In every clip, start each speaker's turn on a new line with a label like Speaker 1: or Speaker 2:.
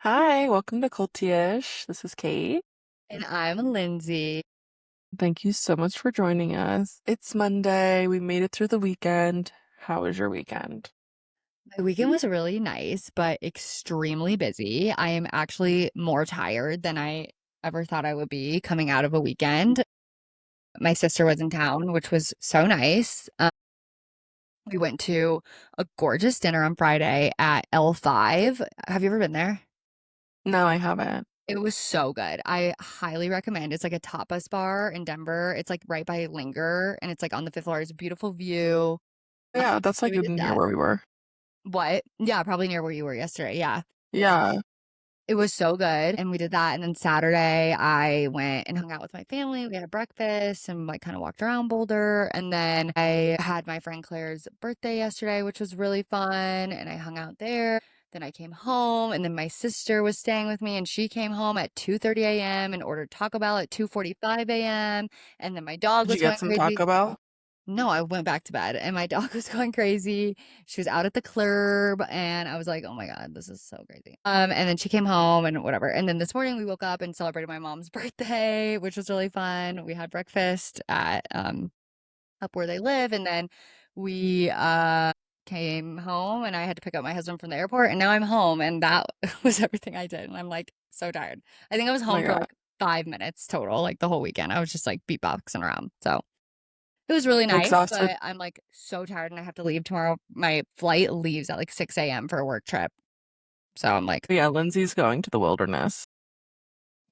Speaker 1: Hi, welcome to Cultish. This is Kate.
Speaker 2: And I'm Lindsay.
Speaker 1: Thank you so much for joining us. It's Monday. We made it through the weekend. How was your weekend?
Speaker 2: My weekend was really nice, but extremely busy. I am actually more tired than I ever thought I would be coming out of a weekend. My sister was in town, which was so nice. We went to a gorgeous dinner on Friday at L5. Have you ever been there?
Speaker 1: No, I haven't.
Speaker 2: It was so good. I highly recommend. It's like a tapas bar in Denver. It's like right by Linger and it's like on the fifth floor. It's a beautiful view.
Speaker 1: Yeah, that's
Speaker 2: So
Speaker 1: like
Speaker 2: we did
Speaker 1: near
Speaker 2: that.
Speaker 1: where we were.
Speaker 2: What? Yeah, probably near where you were yesterday. Yeah.
Speaker 1: Yeah.
Speaker 2: It was so good, and we did that, and then Saturday, I went and hung out with my family. We had breakfast and, like, kinda walked around Boulder, and then I had my friend Claire's birthday yesterday, which was really fun, and I hung out there. Then I came home, and then my sister was staying with me, and she came home at 2:30 AM and ordered Taco Bell at 2:45 AM, and then my dog
Speaker 1: Did you
Speaker 2: was
Speaker 1: get
Speaker 2: going
Speaker 1: some
Speaker 2: crazy.
Speaker 1: Taco Bell?
Speaker 2: No, I went back to bed and my dog was going crazy. She was out at the club and I was like, "Oh my God, this is so crazy." And then she came home and whatever. And then this morning we woke up and celebrated my mom's birthday, which was really fun. We had breakfast at up where they live and then we came home and I had to pick up my husband from the airport and now I'm home and that was everything I did. And I'm like so tired. I think I was
Speaker 1: Oh my
Speaker 2: home for
Speaker 1: God.
Speaker 2: like 5 minutes total, like the whole weekend. I was just like beatboxing around. So it was really nice,
Speaker 1: Exhausted.
Speaker 2: but I'm, like, so tired and I have to leave tomorrow. My flight leaves at, like, 6 AM for a work trip. So I'm like,
Speaker 1: Yeah, Lindsay's going to the wilderness.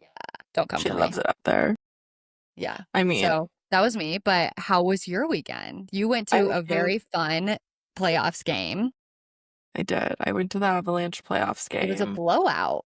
Speaker 2: "Yeah, don't come
Speaker 1: She
Speaker 2: for me."
Speaker 1: loves it up there.
Speaker 2: Yeah.
Speaker 1: I mean,
Speaker 2: So that was me, but how was your weekend? You went
Speaker 1: I
Speaker 2: to a
Speaker 1: went,
Speaker 2: very fun playoffs game.
Speaker 1: I did. I went to the Avalanche playoffs
Speaker 2: It was a
Speaker 1: game.
Speaker 2: blowout.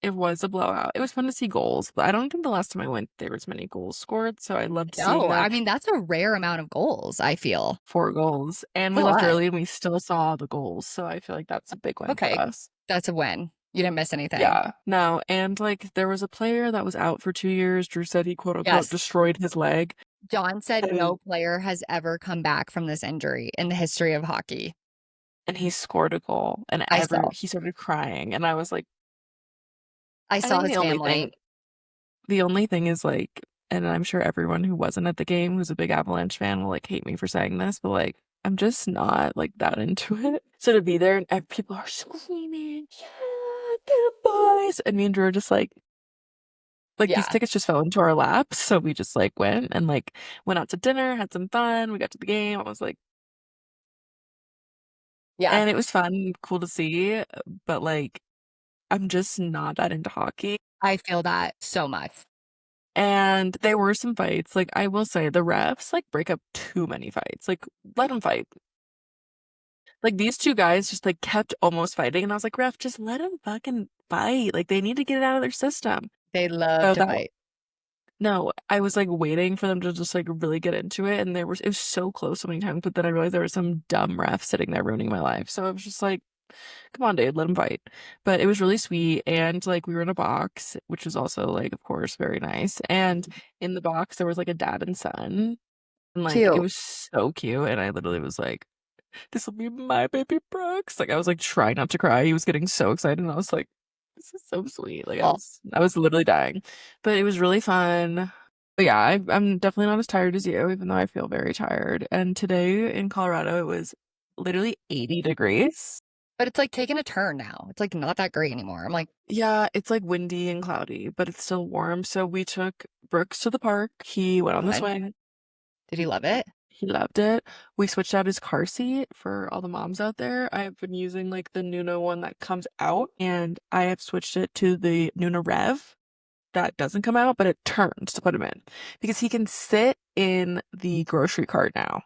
Speaker 1: It was a blowout. It was fun to see goals, but I don't think the last time I went there was many goals scored, so I loved seeing
Speaker 2: No, I
Speaker 1: that.
Speaker 2: mean, that's a rare amount of goals, I feel.
Speaker 1: 4 goals, and
Speaker 2: It's
Speaker 1: we
Speaker 2: a
Speaker 1: left
Speaker 2: lot.
Speaker 1: early and we still saw the goals, so I feel like that's a big win for
Speaker 2: Okay,
Speaker 1: us.
Speaker 2: that's a win. You didn't miss anything.
Speaker 1: Yeah, no, and, like, there was a player that was out for 2 years. Drew said he, quote, unquote,
Speaker 2: Yes.
Speaker 1: "destroyed his leg,"
Speaker 2: John said no
Speaker 1: and
Speaker 2: player has ever come back from this injury in the history of hockey.
Speaker 1: he scored a goal, and
Speaker 2: I saw.
Speaker 1: he started crying, and I was like
Speaker 2: I
Speaker 1: I
Speaker 2: saw
Speaker 1: think
Speaker 2: his family.
Speaker 1: the only thing is, like, and I'm sure everyone who wasn't at the game who's a big Avalanche fan will, like, hate me for saying this, but, like, I'm just not, like, that into it. So to be there and people are screaming, "Yeah, the boys!" And me and Drew are just like, these
Speaker 2: Yeah,
Speaker 1: tickets just fell into our laps, so we just, like, went and, like, went out to dinner, had some fun, we got to the game, I was like
Speaker 2: yeah,
Speaker 1: and it was fun, cool to see, but, like, I'm just not that into hockey,
Speaker 2: I feel that so much.
Speaker 1: and there were some fights, like, I will say the refs, like, break up too many fights, like, let them fight. Like, these 2 guys just, like, kept almost fighting, and I was like, "Ref, just let them fucking fight, like, they need to get it out of their system."
Speaker 2: They love
Speaker 1: So
Speaker 2: to
Speaker 1: that
Speaker 2: fight.
Speaker 1: No, I was, like, waiting for them to just, like, really get into it, and it was so close so many times, but then I realized there was some dumb ref sitting there ruining my life, so I was just like, "Come on, dude, let him fight." But it was really sweet, and, like, we were in a box, which was also, like, of course, very nice, and in the box, there was, like, a dad and son, and, like, it
Speaker 2: Cute.
Speaker 1: was so cute, and I literally was like, "This'll be my baby Brooks." Like, I was, like, trying not to cry, he was getting so excited, and I was like, "This is so sweet." Like,
Speaker 2: Oh,
Speaker 1: I was literally dying. But it was really fun. But yeah, I'm definitely not as tired as you, even though I feel very tired. And today in Colorado, it was literally 80 degrees.
Speaker 2: but it's, like, taking a turn now. It's, like, not that great anymore. I'm like,
Speaker 1: Yeah, it's like windy and cloudy, but it's still warm. So we took Brooks to the park. He went on the
Speaker 2: "Okay."
Speaker 1: swing.
Speaker 2: Did he love it?
Speaker 1: He loved it. We switched out his car seat for all the moms out there. I have been using like the Nuna one that comes out, and I have switched it to the Nuna Rev that doesn't come out, but it turns to put him in because he can sit in the grocery cart now.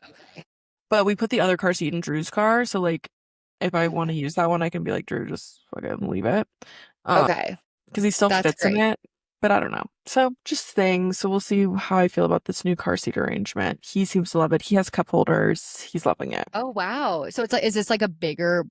Speaker 2: Okay.
Speaker 1: But we put the other car seat in Drew's car, so like if I want to use that one, I can be like, Drew, just fucking leave it. Um,
Speaker 2: Okay,
Speaker 1: because he still
Speaker 2: that's
Speaker 1: fits in
Speaker 2: great.
Speaker 1: it, but I don't know. So just things. So we'll see how I feel about this new car seat arrangement. He seems to love it. He has cup holders. He's loving it.
Speaker 2: Oh, wow. So it's like is this like a bigger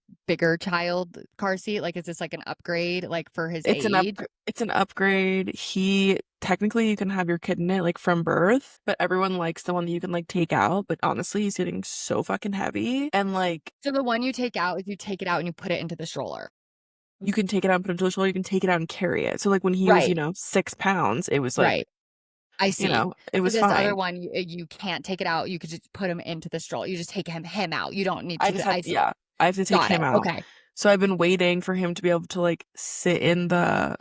Speaker 2: child car seat? Like, is this like an upgrade, like, for his age?
Speaker 1: It's an upgrade. He technically you can have your kid in it like from birth, but everyone likes the one that you can like take out. But honestly, he's getting so fucking heavy. And like
Speaker 2: So the one you take out is you take it out and you put it into the stroller.
Speaker 1: you can take it out and put it into the stroller, you can take it out and carry it. So like when he was,
Speaker 2: Right,
Speaker 1: 6 pounds, it was like,
Speaker 2: right. I see.
Speaker 1: it
Speaker 2: For
Speaker 1: was
Speaker 2: this other
Speaker 1: fine.
Speaker 2: one, you can't take it out, you could just put him into the stroller. You just take him out. You don't need
Speaker 1: I just
Speaker 2: to
Speaker 1: have,
Speaker 2: I see.
Speaker 1: yeah, I have to take
Speaker 2: Got
Speaker 1: him
Speaker 2: it,
Speaker 1: out.
Speaker 2: okay.
Speaker 1: So I've been waiting for him to be able to like sit in the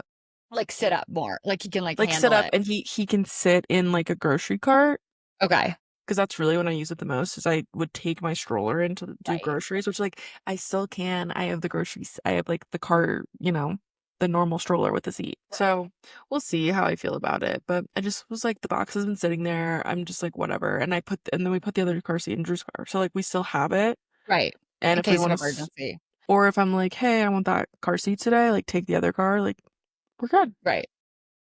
Speaker 2: Like, sit up more, like, you can, like,
Speaker 1: like sit
Speaker 2: handle
Speaker 1: up
Speaker 2: it.
Speaker 1: and he can sit in like a grocery cart
Speaker 2: Okay.
Speaker 1: because that's really when I use it the most is I would take my stroller in to do
Speaker 2: Right,
Speaker 1: groceries, which like I still can. I have the groceries. I have like the cart, the normal stroller with the seat.
Speaker 2: right,
Speaker 1: So we'll see how I feel about it. But I just was like, the box has been sitting there. I'm just like, whatever. And then we put the other car seat in Drew's car. So like we still have it.
Speaker 2: right.
Speaker 1: And
Speaker 2: In
Speaker 1: if we
Speaker 2: case of
Speaker 1: want to,
Speaker 2: emergency.
Speaker 1: or if I'm like, hey, I want that car seat today, like take the other car, like we're good.
Speaker 2: Right.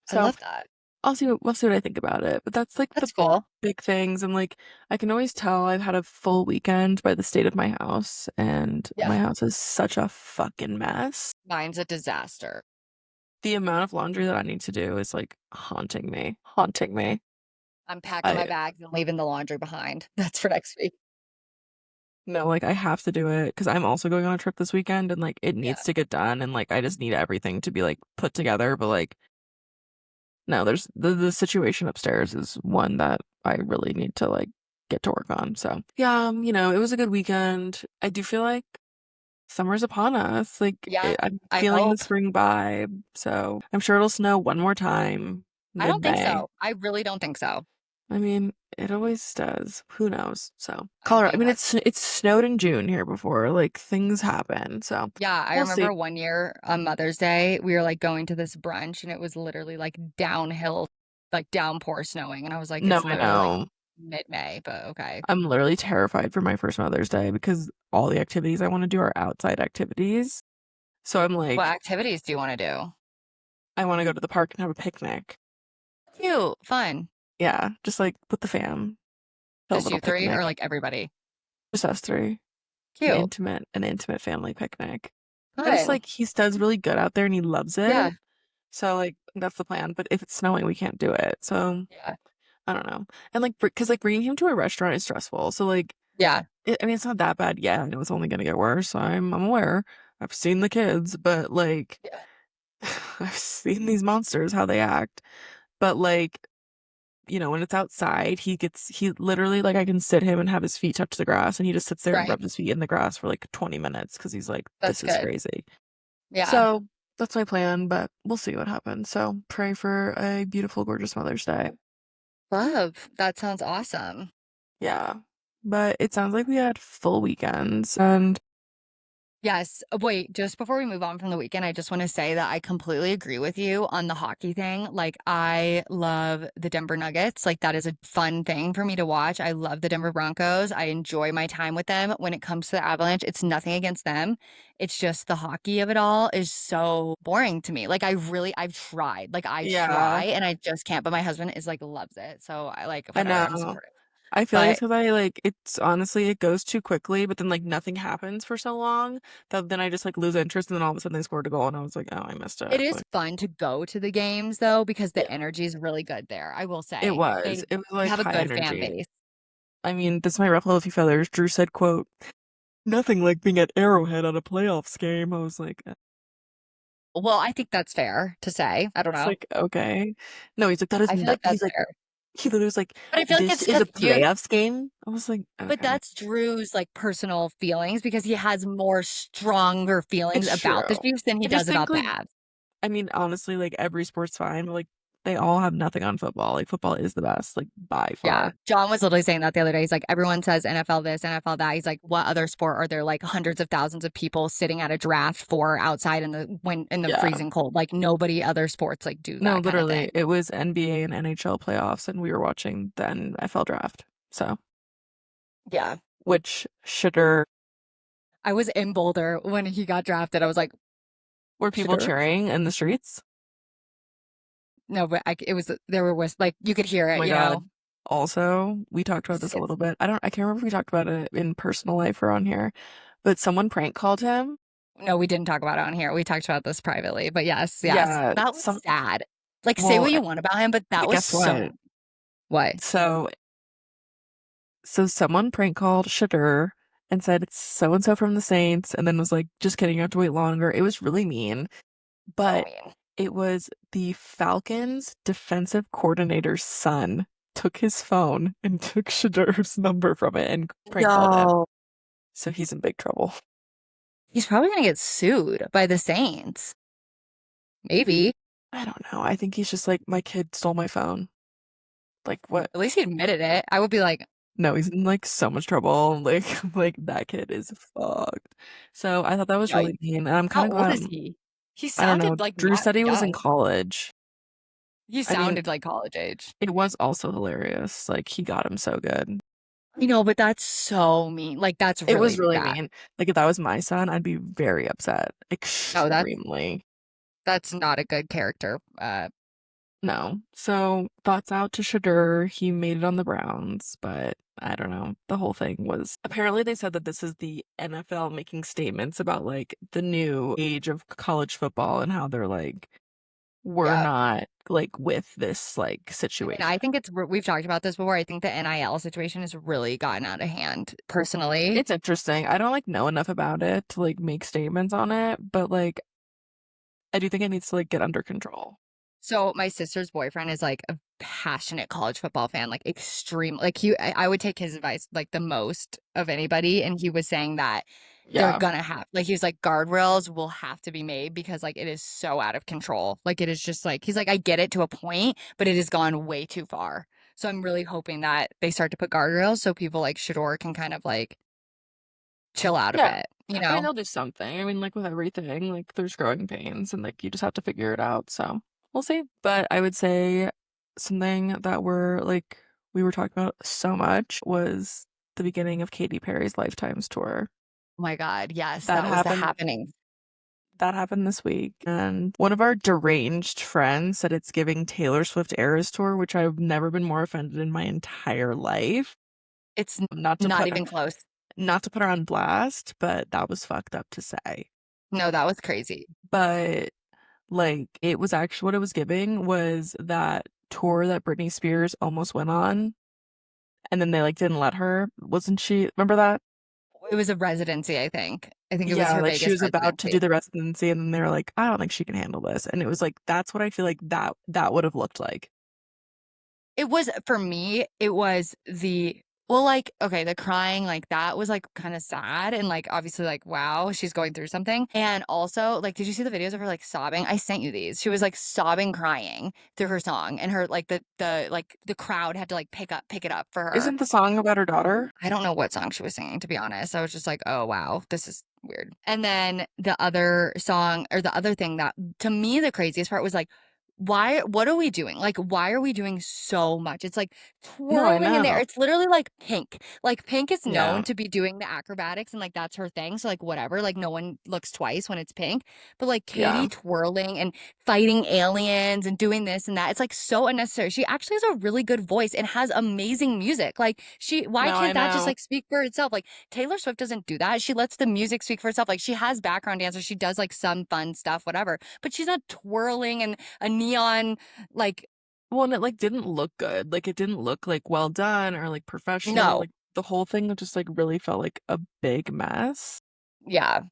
Speaker 2: I
Speaker 1: So
Speaker 2: love that.
Speaker 1: we'll see what I think about it. But that's like the
Speaker 2: That's cool.
Speaker 1: big things. And like I can always tell I've had a full weekend by the state of my house, and
Speaker 2: Yeah.
Speaker 1: my house is such a fucking mess.
Speaker 2: Mine's a disaster.
Speaker 1: The amount of laundry that I need to do is like haunting me, haunting me.
Speaker 2: I'm packing
Speaker 1: I
Speaker 2: my bags and leaving the laundry behind. That's for next week.
Speaker 1: No, like I have to do it because I'm also going on a trip this weekend, and like it needs
Speaker 2: Yeah.
Speaker 1: to get done, and like I just need everything to be like put together. But like no, there's the situation upstairs is one that I really need to like get to work on. So yeah, it was a good weekend. I do feel like summer's upon us. Like
Speaker 2: Yeah,
Speaker 1: I'm
Speaker 2: I
Speaker 1: feeling the
Speaker 2: hope.
Speaker 1: spring vibe. So I'm sure it'll snow one more time
Speaker 2: I don't think
Speaker 1: mid-May.
Speaker 2: so. I really don't think so.
Speaker 1: I mean, it always does. Who knows? So
Speaker 2: I
Speaker 1: Colorado. I
Speaker 2: think
Speaker 1: mean,
Speaker 2: that's
Speaker 1: it's snowed in June here before. Like things happen. So
Speaker 2: Yeah, I
Speaker 1: we'll see.
Speaker 2: remember one year on Mother's Day, we were, like, going to this brunch, and it was literally, like, downhill, like, downpour snowing, and I was like,
Speaker 1: No,
Speaker 2: "It's
Speaker 1: I
Speaker 2: literally, like,
Speaker 1: know.
Speaker 2: mid-May," but okay.
Speaker 1: I'm literally terrified for my first Mother's Day because all the activities I want to do are outside activities. So I'm
Speaker 2: What
Speaker 1: like,
Speaker 2: activities do you wanna do?
Speaker 1: I want to go to the park and have a picnic.
Speaker 2: Cute, fun.
Speaker 1: Yeah, just like with the fam, have a
Speaker 2: Just
Speaker 1: little
Speaker 2: you 3 or,
Speaker 1: picnic.
Speaker 2: like, everybody?
Speaker 1: Just us three. An
Speaker 2: Cute.
Speaker 1: intimate, an intimate family picnic. I just
Speaker 2: Fun.
Speaker 1: like he does really good out there and he loves
Speaker 2: Yeah,
Speaker 1: it. So like that's the plan. But if it's snowing, we can't do it. So
Speaker 2: yeah,
Speaker 1: I don't know. And like because like bringing him to a restaurant is stressful. So like
Speaker 2: yeah,
Speaker 1: I mean it's not that bad yet. I know it's only gonna get worse. I'm aware. I've seen the kids, but like
Speaker 2: yeah,
Speaker 1: I've seen these monsters how they act. But like when it's outside, he literally like I can sit him and have his feet touch the grass, and he just sits there and
Speaker 2: right.
Speaker 1: rubs his feet in the grass for like 20 minutes because he's like,
Speaker 2: That's
Speaker 1: this is
Speaker 2: good.
Speaker 1: crazy.
Speaker 2: Yeah.
Speaker 1: So that's my plan, but we'll see what happens. So pray for a beautiful, gorgeous Mother's Day.
Speaker 2: Love. That sounds awesome.
Speaker 1: Yeah. But it sounds like we had full weekends and
Speaker 2: Yes. Wait, just before we move on from the weekend, I just want to say that I completely agree with you on the hockey thing. Like, I love the Denver Nuggets. Like, that is a fun thing for me to watch. I love the Denver Broncos. I enjoy my time with them. When it comes to the Avalanche, it's nothing against them. It's just the hockey of it all is so boring to me. Like, I've tried. Like, I
Speaker 1: yeah,
Speaker 2: try and I just can't. But my husband is like, loves it. So I like,
Speaker 1: I
Speaker 2: whatever. I'm
Speaker 1: know.
Speaker 2: supportive.
Speaker 1: I feel like it's
Speaker 2: But
Speaker 1: because I like it's honestly it goes too quickly, but then like nothing happens for so long that then I just like lose interest, and then all of a sudden they scored a goal, and I was like, oh, I missed
Speaker 2: it
Speaker 1: it.
Speaker 2: is
Speaker 1: Like,
Speaker 2: fun to go to the games though because
Speaker 1: yeah,
Speaker 2: the energy is really good there, I will
Speaker 1: it
Speaker 2: say.
Speaker 1: was.
Speaker 2: They
Speaker 1: It was like
Speaker 2: have a
Speaker 1: high
Speaker 2: good fan
Speaker 1: energy.
Speaker 2: base.
Speaker 1: I mean, this might ruffle a few feathers. Drew said, "quote Nothing like being at Arrowhead at a playoffs game." I was like,
Speaker 2: Well, I think that's fair to say. I don't
Speaker 1: it's
Speaker 2: know.
Speaker 1: like okay. No, he's like that is
Speaker 2: I feel
Speaker 1: not.
Speaker 2: like
Speaker 1: He's
Speaker 2: that's
Speaker 1: like
Speaker 2: fair.
Speaker 1: he literally was like,
Speaker 2: But I feel like
Speaker 1: this
Speaker 2: it's
Speaker 1: is a
Speaker 2: because you
Speaker 1: playoffs game. I was like,
Speaker 2: but
Speaker 1: okay,
Speaker 2: that's Drew's, like, personal feelings because he has more stronger feelings
Speaker 1: it's
Speaker 2: about the
Speaker 1: true.
Speaker 2: Chiefs than he
Speaker 1: I just
Speaker 2: does
Speaker 1: think
Speaker 2: about the
Speaker 1: like
Speaker 2: Avs.
Speaker 1: I mean, honestly, like every sport's fine, but like they all have nothing on football. Like football is the best, like by
Speaker 2: Yeah.
Speaker 1: far.
Speaker 2: John was literally saying that the other day. He's like, everyone says NFL this, NFL that. He's like, what other sport are there like hundreds of thousands of people sitting at a draft for outside in the
Speaker 1: Yeah.
Speaker 2: freezing cold? Like nobody other sports like do
Speaker 1: No,
Speaker 2: that kind of thing.
Speaker 1: literally, it was NBA and NHL playoffs, and we were watching the NFL draft. So,
Speaker 2: Yeah.
Speaker 1: which shitter
Speaker 2: I was in Boulder when he got drafted. I was like,
Speaker 1: were people
Speaker 2: shitter?
Speaker 1: cheering in the streets?
Speaker 2: No, but it was there were like you could hear
Speaker 1: Oh
Speaker 2: it,
Speaker 1: my
Speaker 2: you
Speaker 1: God.
Speaker 2: know.
Speaker 1: Also, we talked about this a little bit. I can't remember if we talked about it in personal life or on here, but someone prank called him.
Speaker 2: No, we didn't talk about it on here. We talked about this privately. But yes, yes.
Speaker 1: Yeah,
Speaker 2: That was sad. Like say
Speaker 1: well,
Speaker 2: what you want about him, but that
Speaker 1: but
Speaker 2: was
Speaker 1: guess
Speaker 2: so
Speaker 1: what?
Speaker 2: what?
Speaker 1: So someone prank called Shadur and said it's so and so from the Saints, and then was like, just kidding, you have to wait longer. It was really mean,
Speaker 2: So
Speaker 1: but
Speaker 2: mean.
Speaker 1: it was the Falcons defensive coordinator's son took his phone and took Shadur's number from it and prank called him.
Speaker 2: No.
Speaker 1: So he's in big trouble.
Speaker 2: He's probably gonna get sued by the Saints. Maybe.
Speaker 1: I don't know. I think he's just like, my kid stole my phone. Like, what?
Speaker 2: At least he admitted it. I would be like,
Speaker 1: No, he's in like so much trouble. Like, like that kid is fucked. So I thought that was really
Speaker 2: yikes.
Speaker 1: mean, and I'm kind
Speaker 2: How
Speaker 1: of
Speaker 2: old
Speaker 1: glad.
Speaker 2: is he? He
Speaker 1: I don't know.
Speaker 2: sounded like
Speaker 1: Drew
Speaker 2: not
Speaker 1: said he was in
Speaker 2: young.
Speaker 1: college.
Speaker 2: He
Speaker 1: I mean,
Speaker 2: sounded like college age.
Speaker 1: it was also hilarious. Like he got him so good.
Speaker 2: You know, but that's so mean. Like that's
Speaker 1: It was
Speaker 2: really
Speaker 1: really
Speaker 2: bad.
Speaker 1: mean. Like if that was my son, I'd be very upset.
Speaker 2: No,
Speaker 1: Extremely.
Speaker 2: that's not a good character.
Speaker 1: No. So thoughts out to Shadur. He made it on the Browns, but I don't know. The whole thing was apparently they said that this is the NFL making statements about like the new age of college football and how they're like, we're
Speaker 2: Yeah.
Speaker 1: not like with this like
Speaker 2: I mean,
Speaker 1: situation.
Speaker 2: I think we've talked about this before. I think the NIL situation has really gotten out of hand, personally.
Speaker 1: It's interesting. I don't like know enough about it to like make statements on it, but like I do think it needs to like get under control.
Speaker 2: So my sister's boyfriend is like a passionate college football fan, like extreme. Like I would take his advice like the most of anybody, and he was saying that they're
Speaker 1: Yeah.
Speaker 2: gonna have like he was like guardrails will have to be made because like it is so out of control. Like it is just like he's like I get it to a point, but it has gone way too far. So I'm really hoping that they start to put guardrails so people like Shador can kind of like chill out a
Speaker 1: Yeah.
Speaker 2: bit, you
Speaker 1: I mean,
Speaker 2: know?
Speaker 1: they'll do something. I mean, like with everything, like there's growing pains and like you just have to figure it out. So we'll see. But I would say something that we were talking about so much was the beginning of Katy Perry's Lifetimes tour.
Speaker 2: Oh my God, yes,
Speaker 1: That
Speaker 2: that was the
Speaker 1: happened
Speaker 2: happening.
Speaker 1: that happened this week. And one of our deranged friends said it's giving Taylor Swift Eras Tour, which I've never been more offended in my entire life.
Speaker 2: It's
Speaker 1: Not to
Speaker 2: not
Speaker 1: put
Speaker 2: even close.
Speaker 1: not to put her on blast, but that was fucked up to say.
Speaker 2: No, that was crazy.
Speaker 1: But like it was actually what it was giving was that tour that Britney Spears almost went on and then they like didn't let her. Wasn't she? Remember that?
Speaker 2: It was a residency, I think. I think it was
Speaker 1: Yeah,
Speaker 2: her
Speaker 1: like she
Speaker 2: Vegas
Speaker 1: was about to do
Speaker 2: residency.
Speaker 1: the residency and then they were like, I don't think she can handle this. And it was like that's what I feel like that would have looked like.
Speaker 2: It was for me, it was the well, like, okay, the crying, like that was like kind of sad and like obviously like wow, she's going through something. And also, like, did you see the videos of her like sobbing? I sent you these. She was like sobbing, crying through her song, and her like the like the crowd had to like pick it up for her.
Speaker 1: Isn't the song about her daughter?
Speaker 2: I don't know what song she was singing, to be honest. I was just like, oh wow, this is weird. And then the other song or the other thing that to me the craziest part was like what are we doing? Like, why are we doing so much? It's like
Speaker 1: No, I
Speaker 2: twirling in there.
Speaker 1: know.
Speaker 2: It's literally like Pink. Like, Pink is known
Speaker 1: Yeah.
Speaker 2: to be doing the acrobatics and like that's her thing. So, like, whatever. Like, no one looks twice when it's Pink. But like Katie
Speaker 1: Yeah.
Speaker 2: twirling and fighting aliens and doing this and that. It's like so unnecessary. She actually has a really good voice and has amazing music. Like, why
Speaker 1: No, I
Speaker 2: can't that just
Speaker 1: know.
Speaker 2: like speak for itself? Like, Taylor Swift doesn't do that. She lets the music speak for itself. Like, she has background dancers. She does like some fun stuff, whatever. But she's not twirling and a neon like
Speaker 1: Well, and it like didn't look good. Like it didn't look like well done or like professional.
Speaker 2: no.
Speaker 1: Like the whole thing just like really felt like a big mess.
Speaker 2: Yeah,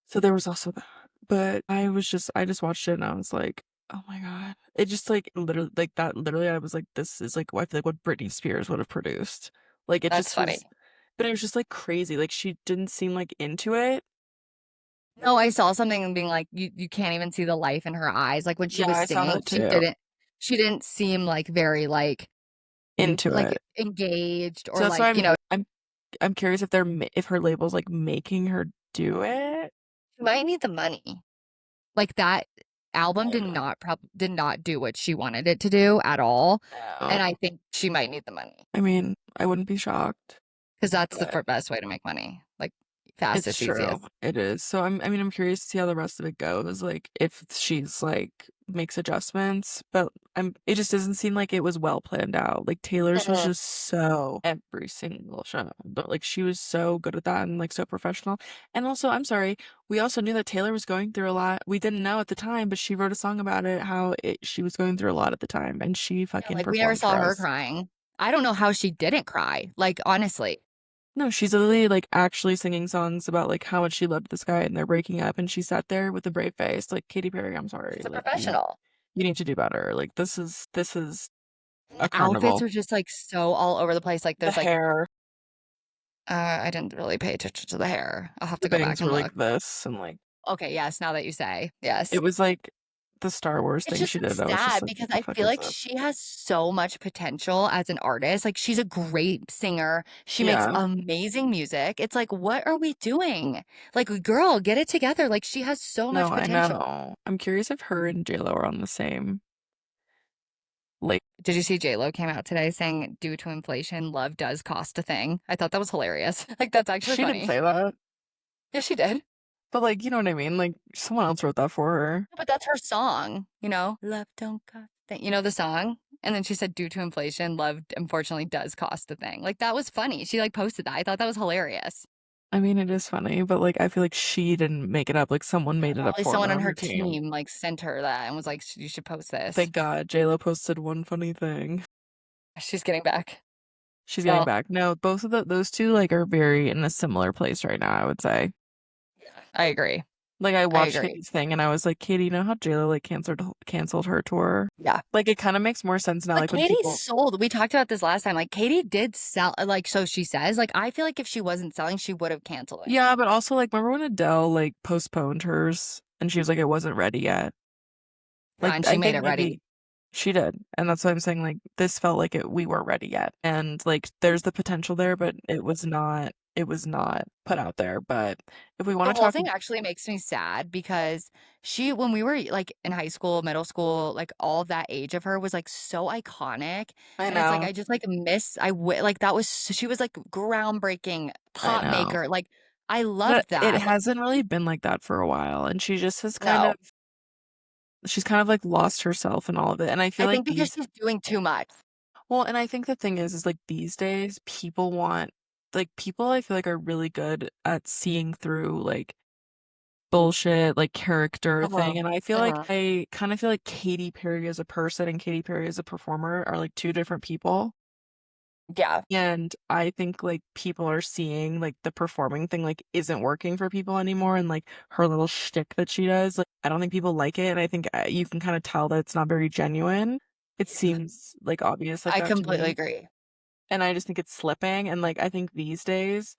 Speaker 1: So there was also that. But I just watched it and I was like, oh my God. It just like literally like that literally I was like, this is like I feel like what Britney Spears would have produced. Like it
Speaker 2: that's
Speaker 1: just
Speaker 2: funny.
Speaker 1: was but it was just like crazy. Like she didn't seem like into it.
Speaker 2: No, I saw something and being like, you can't even see the life in her eyes. Like when she
Speaker 1: Yeah,
Speaker 2: was
Speaker 1: I saw
Speaker 2: singing,
Speaker 1: that too.
Speaker 2: she didn't seem like very
Speaker 1: Into
Speaker 2: like
Speaker 1: it.
Speaker 2: engaged
Speaker 1: So
Speaker 2: or
Speaker 1: that's why
Speaker 2: like, you know,
Speaker 1: I'm curious if if her label's like making her do it.
Speaker 2: she might need the money. Like that album
Speaker 1: I don't know.
Speaker 2: did not do what she wanted it to do at all.
Speaker 1: No.
Speaker 2: And I think she might need the money
Speaker 1: I mean, I wouldn't be shocked,
Speaker 2: because that's the
Speaker 1: but
Speaker 2: best way to make money. Like
Speaker 1: it's
Speaker 2: fastest,
Speaker 1: true.
Speaker 2: easiest.
Speaker 1: It is. So I mean, I'm curious to see how the rest of it goes. Like if she's like makes adjustments, but it just doesn't seem like it was well planned out. Like Taylor's was just so every single show, but like she was so good at that and like so professional. And also, I'm sorry, we also knew that Taylor was going through a lot. We didn't know at the time, but she wrote a song about it, how she was going through a lot at the time, and she
Speaker 2: Yeah,
Speaker 1: fucking
Speaker 2: like we never
Speaker 1: performed
Speaker 2: saw
Speaker 1: for
Speaker 2: her
Speaker 1: us.
Speaker 2: crying. I don't know how she didn't cry. Like honestly.
Speaker 1: No, she's literally like actually singing songs about like how much she loved this guy and they're breaking up and she sat there with a brave face like Katy Perry, I'm sorry.
Speaker 2: She's a
Speaker 1: Like
Speaker 2: professional.
Speaker 1: you need to do better. Like this is
Speaker 2: The
Speaker 1: a
Speaker 2: outfits
Speaker 1: carnival.
Speaker 2: were just, like, so all over the place, like,
Speaker 1: The
Speaker 2: there's, like
Speaker 1: hair,
Speaker 2: I didn't really pay attention to the hair. I'll have
Speaker 1: the
Speaker 2: to go back
Speaker 1: bangs
Speaker 2: and
Speaker 1: were like
Speaker 2: look.
Speaker 1: this and like
Speaker 2: Okay, yes, now that you say.
Speaker 1: it
Speaker 2: Yes.
Speaker 1: was like the Star Wars
Speaker 2: It's
Speaker 1: thing
Speaker 2: just
Speaker 1: she
Speaker 2: so
Speaker 1: did. I was just
Speaker 2: sad
Speaker 1: like,
Speaker 2: because
Speaker 1: what the
Speaker 2: I
Speaker 1: fuck
Speaker 2: feel
Speaker 1: is
Speaker 2: like
Speaker 1: this?
Speaker 2: she has so much potential as an artist. Like, she's a great singer. She makes
Speaker 1: Yeah.
Speaker 2: amazing music. It's like, what are we doing? Like, girl, get it together. Like, she has so
Speaker 1: No,
Speaker 2: much
Speaker 1: I
Speaker 2: potential.
Speaker 1: know. I'm curious if her and JLo are on the same like
Speaker 2: Did you see JLo came out today saying, due to inflation, love does cost a thing? I thought that was hilarious. Like, that's actually
Speaker 1: she didn't
Speaker 2: funny.
Speaker 1: say that.
Speaker 2: Yeah, she did.
Speaker 1: But like, you know what I mean? Like someone else wrote that for her.
Speaker 2: But that's her song, you know? Love don't cost a thing. You know the song? And then she said, due to inflation, love unfortunately does cost a thing. Like, that was funny. She like posted that. I thought that was hilarious.
Speaker 1: I mean, it is funny, but like I feel like she didn't make it up. Like someone made it up
Speaker 2: Probably
Speaker 1: for
Speaker 2: someone
Speaker 1: her
Speaker 2: on
Speaker 1: on
Speaker 2: her
Speaker 1: her team.
Speaker 2: team like sent her that and was like, you should post this.
Speaker 1: Thank God JLo posted one funny thing.
Speaker 2: She's getting back.
Speaker 1: She's getting
Speaker 2: Well,
Speaker 1: back. No, both of those two like are very in a similar place right now, I would say.
Speaker 2: I agree.
Speaker 1: Like I
Speaker 2: I
Speaker 1: watched
Speaker 2: agree.
Speaker 1: Katie's thing and I was like, Katie, you know how JLo like canceled her tour?
Speaker 2: Yeah.
Speaker 1: Like it kind of makes more sense now,
Speaker 2: But
Speaker 1: like when
Speaker 2: Katie
Speaker 1: people
Speaker 2: sold. We talked about this last time. Like Katie did sell, like so she says. Like I feel like if she wasn't selling, she would have canceled it.
Speaker 1: yeah, but also like remember when Adele like postponed hers and she was like it wasn't ready yet.
Speaker 2: Yeah,
Speaker 1: Like
Speaker 2: and she
Speaker 1: I
Speaker 2: made
Speaker 1: think
Speaker 2: it ready.
Speaker 1: maybe she did. And that's why I'm saying like this felt like we weren't ready yet. And like there's the potential there, but it was not put out there. But if we want
Speaker 2: The
Speaker 1: to
Speaker 2: whole
Speaker 1: talk
Speaker 2: thing actually makes me sad because when we were like in high school, middle school, like all of that age of her was like so iconic.
Speaker 1: I
Speaker 2: And it's like,
Speaker 1: know.
Speaker 2: I just like miss, like that was, she was like groundbreaking
Speaker 1: I
Speaker 2: pop
Speaker 1: know.
Speaker 2: maker. Like I
Speaker 1: But
Speaker 2: loved
Speaker 1: it
Speaker 2: that. Like,
Speaker 1: hasn't really been like that for a while. And she just has kind of
Speaker 2: no,
Speaker 1: she's kind of like lost herself in all of it. And I feel
Speaker 2: I
Speaker 1: like
Speaker 2: think because she's doing too much.
Speaker 1: and I think the thing is like these days people want like people I feel like are really good at seeing through like bullshit, like character
Speaker 2: Uh-huh.
Speaker 1: thing. And I feel like
Speaker 2: Uh-huh.
Speaker 1: I kind of feel like Katy Perry as a person and Katy Perry as a performer are like two different people.
Speaker 2: Yeah,
Speaker 1: And I think like people are seeing like the performing thing like isn't working for people anymore. And like her little shtick that she does, like I don't think people like it. And I think you can kind of tell that it's not very genuine. It seems like obvious like
Speaker 2: I
Speaker 1: that to
Speaker 2: completely
Speaker 1: me.
Speaker 2: agree.
Speaker 1: And I just think it's slipping. And like I think these days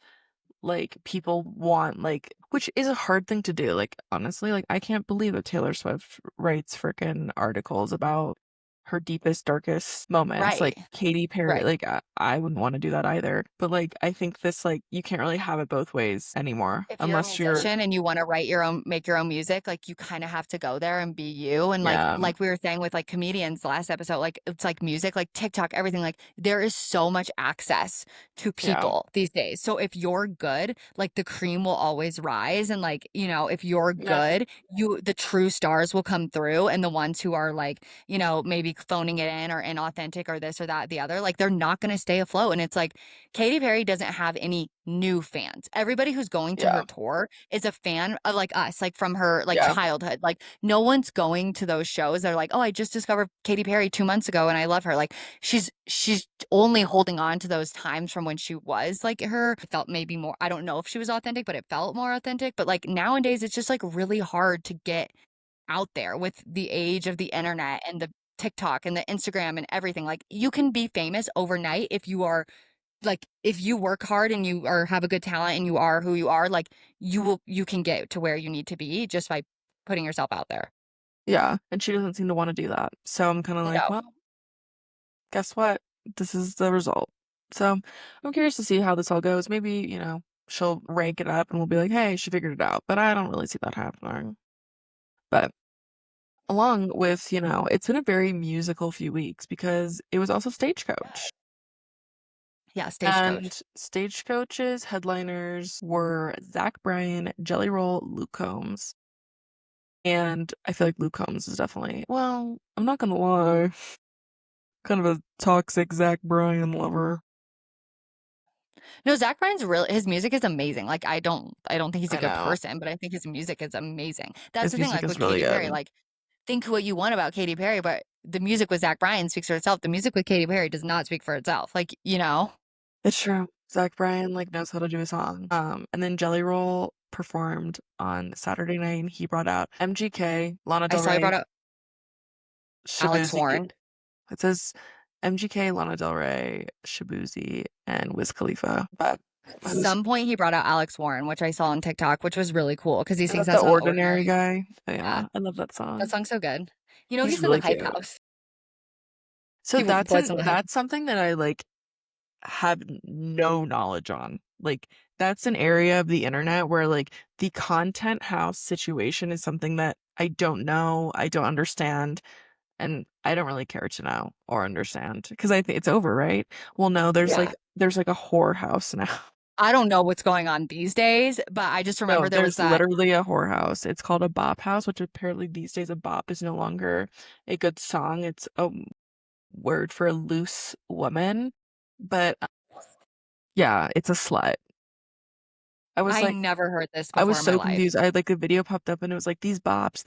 Speaker 1: like people want like which is a hard thing to do like honestly like I can't believe that Taylor Swift writes freaking articles about her deepest darkest moments
Speaker 2: Right.
Speaker 1: like Katy Perry
Speaker 2: Right.
Speaker 1: like I wouldn't want to do that either but like I think this like you can't really have it both ways anymore
Speaker 2: If you're a
Speaker 1: unless you're
Speaker 2: musician and you wanna write your own make your own music, like, you kinda have to go there and be you, and,
Speaker 1: yeah
Speaker 2: like we were saying with, like, comedians last episode, like, it's like music, like TikTok, everything, like, there is so much access to
Speaker 1: yeah
Speaker 2: people these days, so if you're good, like, the cream will always rise, and, like, you know, if you're
Speaker 1: yeah
Speaker 2: good, the true stars will come through, and the ones who are, like, you know, maybe phoning it in or inauthentic or this or that, the other, like, they're not gonna stay afloat, and it's like, Katy Perry doesn't have any new fans. Everybody who's going to her
Speaker 1: yeah
Speaker 2: tour is a fan of like us, like from her like
Speaker 1: yeah
Speaker 2: childhood. Like no one's going to those shows. They're like, "Oh, I just discovered Katy Perry 2 months ago and I love her." Like she's only holding on to those times from when she was like her. It felt maybe more, I don't know if she was authentic, but it felt more authentic. But like nowadays it's just like really hard to get out there with the age of the internet and the TikTok and the Instagram and everything. Like you can be famous overnight if you are like if you work hard and you are have a good talent and you are who you are, like you can get to where you need to be just by putting yourself out there.
Speaker 1: yeah and she doesn't seem to want to do that so I'm kind of like
Speaker 2: No.
Speaker 1: well guess what? This is the result. So I'm curious to see how this all goes. Maybe, she'll rank it up and we'll be like, hey, she figured it out. But I don't really see that happening. But along with, it's been a very musical few weeks because it was also Stagecoach.
Speaker 2: Yeah, Stagecoach.
Speaker 1: And Stagecoach's headliners were Zach Bryan, Jelly Roll, Luke Combs. And I feel like Luke Combs is definitely, well, I'm not gonna lie, kind of a toxic Zach Bryan lover.
Speaker 2: No, Zach Bryan's real his music is amazing. Like I don't think he's a
Speaker 1: I
Speaker 2: good
Speaker 1: know.
Speaker 2: person, but I think his music is amazing. That's
Speaker 1: His
Speaker 2: the thing,
Speaker 1: music
Speaker 2: like
Speaker 1: is
Speaker 2: with
Speaker 1: really
Speaker 2: Katy Perry,
Speaker 1: good.
Speaker 2: like think what you want about Katy Perry, but the music with Zach Bryan speaks for itself. The music with Katy Perry does not speak for itself. Like, you know?
Speaker 1: It's true. Zach Bryan like knows how to do a song. And then Jelly Roll performed on Saturday night and he brought out MGK, Lana
Speaker 2: I
Speaker 1: Del
Speaker 2: saw you
Speaker 1: Rey,
Speaker 2: brought up Alex
Speaker 1: Shabuzi.
Speaker 2: Warren.
Speaker 1: It says MGK, Lana Del Rey, Shabuzi, and Wiz Khalifa. But who's
Speaker 2: Some point he brought out Alex Warren, which I saw on TikTok, which was really cool because he
Speaker 1: is
Speaker 2: sings
Speaker 1: that
Speaker 2: that
Speaker 1: the
Speaker 2: song
Speaker 1: Ordinary
Speaker 2: Ordinary.
Speaker 1: guy? Oh,
Speaker 2: Yeah,
Speaker 1: yeah, I love that
Speaker 2: that
Speaker 1: song.
Speaker 2: song's so good. You know,
Speaker 1: He's
Speaker 2: he's in the
Speaker 1: really
Speaker 2: Hype
Speaker 1: cute.
Speaker 2: House.
Speaker 1: So
Speaker 2: Was in the Hype.
Speaker 1: that's something that I like have no knowledge on. Like that's an area of the internet where like the content house situation is something that I don't know, I don't understand, and I don't really care to know or understand because I think it's over, right? Well, no,
Speaker 2: Yeah.
Speaker 1: there's like a whorehouse now.
Speaker 2: I don't know what's going on these days, but I just
Speaker 1: No,
Speaker 2: remember there was
Speaker 1: there's
Speaker 2: that.
Speaker 1: literally a whorehouse. It's called a bop house, which apparently these days a bop is no longer a good song. It's a word for a loose woman. But yeah, it's a slut. I was
Speaker 2: I
Speaker 1: like,
Speaker 2: never heard this
Speaker 1: I
Speaker 2: before
Speaker 1: was
Speaker 2: in my
Speaker 1: so
Speaker 2: life.
Speaker 1: confused. I had like the video popped up and it was like these bops,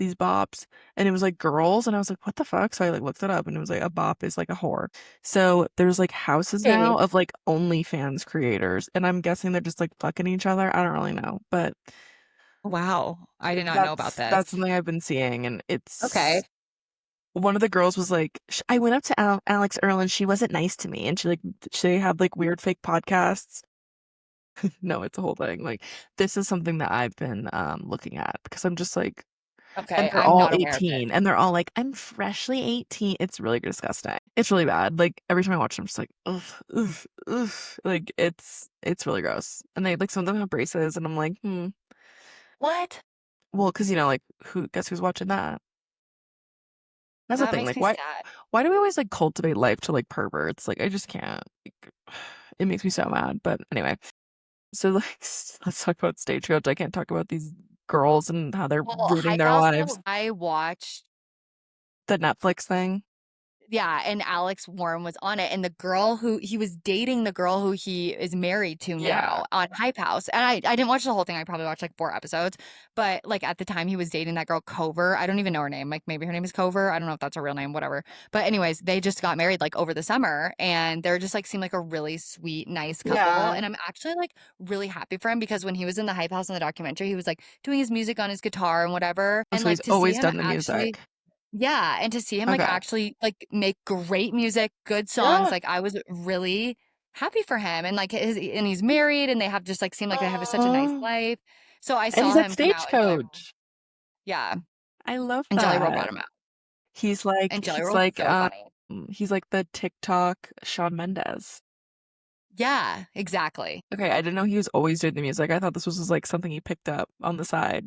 Speaker 1: and it was like girls, and I was like, what the fuck? So I like looked it up and it was like a bop is like a whore. So there's like houses now
Speaker 2: Hey.
Speaker 1: of like OnlyFans creators, and I'm guessing they're just like fucking each other. I don't really know, but
Speaker 2: Wow, I did not know about
Speaker 1: that's
Speaker 2: this.
Speaker 1: something I've been seeing, and
Speaker 2: Okay.
Speaker 1: it's one of the girls was like, I went up to Alex Earl and she wasn't nice to me, and she had like weird fake podcasts. No, it's a whole thing. Like this is something that I've been looking at because I'm just like, and
Speaker 2: Okay,
Speaker 1: they're
Speaker 2: I'm
Speaker 1: all
Speaker 2: not aware of this.
Speaker 1: 18 and they're all like, I'm freshly 18. It's really disgusting. It's really bad. Like every time I watch them, I'm just like, ugh, ugh, ugh. Like it's really gross. And they like some of them have braces, and I'm like, hmm.
Speaker 2: What?
Speaker 1: Well, because like who guess who's watching that? That's the
Speaker 2: That
Speaker 1: thing.
Speaker 2: makes
Speaker 1: Like
Speaker 2: me sad.
Speaker 1: why do we always like cultivate life to like perverts? Like I just can't. Like, it makes me so mad. But anyway, so like let's talk about Stagecoach. I can't talk about these girls and how they're
Speaker 2: Well,
Speaker 1: ruining
Speaker 2: Hype
Speaker 1: their
Speaker 2: House
Speaker 1: lives.
Speaker 2: though, I watched.
Speaker 1: The Netflix thing.
Speaker 2: Yeah, and Alex Warren was on it, and the girl who he was dating, the girl who he is married to
Speaker 1: Yeah.
Speaker 2: now on Hype House. And I didn't watch the whole thing. I probably watched like 4 episodes, but like at the time he was dating that girl Cover. I don't even know her name. Like maybe her name is Cover. I don't know if that's her real name, whatever. But anyways, they just got married like over the summer, and they're just like seem like a really sweet, nice couple.
Speaker 1: Yeah.
Speaker 2: And I'm actually like really happy for him because when he was in the Hype House in the documentary, he was like doing his music on his guitar and whatever.
Speaker 1: Oh,
Speaker 2: And
Speaker 1: so he's
Speaker 2: like to see
Speaker 1: always
Speaker 2: him
Speaker 1: done the
Speaker 2: actually
Speaker 1: music.
Speaker 2: yeah, and to see him, like,
Speaker 1: Okay.
Speaker 2: actually, like, make great music, good songs,
Speaker 1: Yeah.
Speaker 2: like, I was really happy for him, and, like, he's married, and they have just, like seem like they have such a nice
Speaker 1: Oh.
Speaker 2: life. So I
Speaker 1: And he's
Speaker 2: saw
Speaker 1: at
Speaker 2: him come out, and Jelly Roll
Speaker 1: Stagecoach.
Speaker 2: yeah,
Speaker 1: I love
Speaker 2: and Jelly Roll
Speaker 1: that.
Speaker 2: brought him out, and Jelly
Speaker 1: He's
Speaker 2: Roll's
Speaker 1: like
Speaker 2: so funny.
Speaker 1: he's like the TikTok Shawn Mendes.
Speaker 2: Yeah, exactly.
Speaker 1: Okay, I didn't know he was always doing the music. I thought this was just like something he picked up on the side.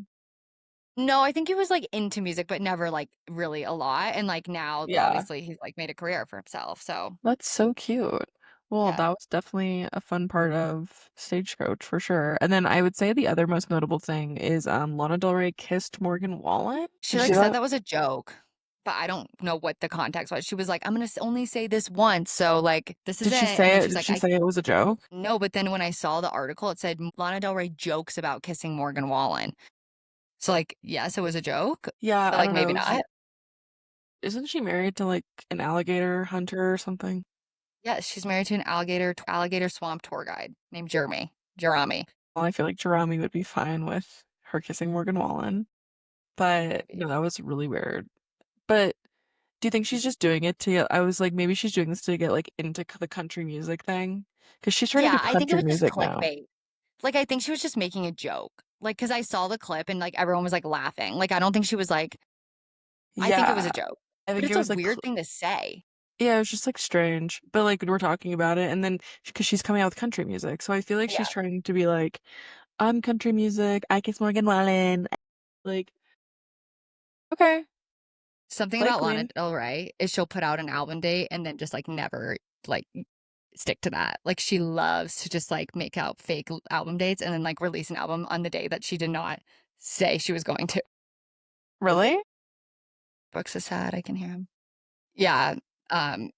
Speaker 2: No, I think he was, like, into music, but never, like, really a lot, and, like, now,
Speaker 1: Yeah.
Speaker 2: obviously, he's, like, made a career for himself, so,
Speaker 1: That's so cute. Well,
Speaker 2: yeah.
Speaker 1: that was definitely a fun part of Stagecoach for sure. And then I would say the other most notable thing is Lana Del Rey kissed Morgan Wallen.
Speaker 2: She,
Speaker 1: Did you see
Speaker 2: like, said
Speaker 1: that?
Speaker 2: that was a joke, but I don't know what the context was. She was like, "I'm gonna only say this once, so, like, this is it,"
Speaker 1: Did she
Speaker 2: and
Speaker 1: say
Speaker 2: then
Speaker 1: it?
Speaker 2: she was
Speaker 1: Did
Speaker 2: like,
Speaker 1: she
Speaker 2: "I
Speaker 1: say it was a joke?
Speaker 2: no," but then when I saw the article, it said Lana Del Rey jokes about kissing Morgan Wallen. So, like, yes, it was a joke,
Speaker 1: Yeah,
Speaker 2: but,
Speaker 1: I
Speaker 2: like,
Speaker 1: don't
Speaker 2: maybe
Speaker 1: know.
Speaker 2: not.
Speaker 1: Isn't she married to like an alligator hunter or something?
Speaker 2: Yes, she's married to an alligator swamp tour guide named Jeremy.
Speaker 1: Well, I feel like Jeremy would be fine with her kissing Morgan Wallen. But
Speaker 2: Maybe.
Speaker 1: no, that was really weird. But do you think she's just doing it to I was like, maybe she's doing this to get like into the country music thing? Because she's trying to do
Speaker 2: Yeah, I think it
Speaker 1: country
Speaker 2: was just
Speaker 1: music now.
Speaker 2: clickbait. Like, I think she was just making a joke. Like, cause I saw the clip and, like, everyone was, like, laughing. Like, I don't think she was like I think it was
Speaker 1: Yeah,
Speaker 2: a joke,
Speaker 1: I
Speaker 2: but
Speaker 1: think
Speaker 2: it's
Speaker 1: it
Speaker 2: a
Speaker 1: was like,
Speaker 2: weird thing to say.
Speaker 1: yeah, it was just like strange. But like we're talking about it, and then because she's coming out with country music, so I feel like she's
Speaker 2: Yeah.
Speaker 1: trying to be like, I'm country music. I kiss Morgan Wallen. Like, okay,
Speaker 2: Something
Speaker 1: play
Speaker 2: about Lana
Speaker 1: queen.
Speaker 2: Del Rey is she'll put out an album date and then just, like, never, like, stick to that. Like, she loves to just, like, make out fake album dates and then, like, release an album on the day that she did not say she was going to.
Speaker 1: Really?
Speaker 2: Brooks is sad, I can hear him. Yeah, um,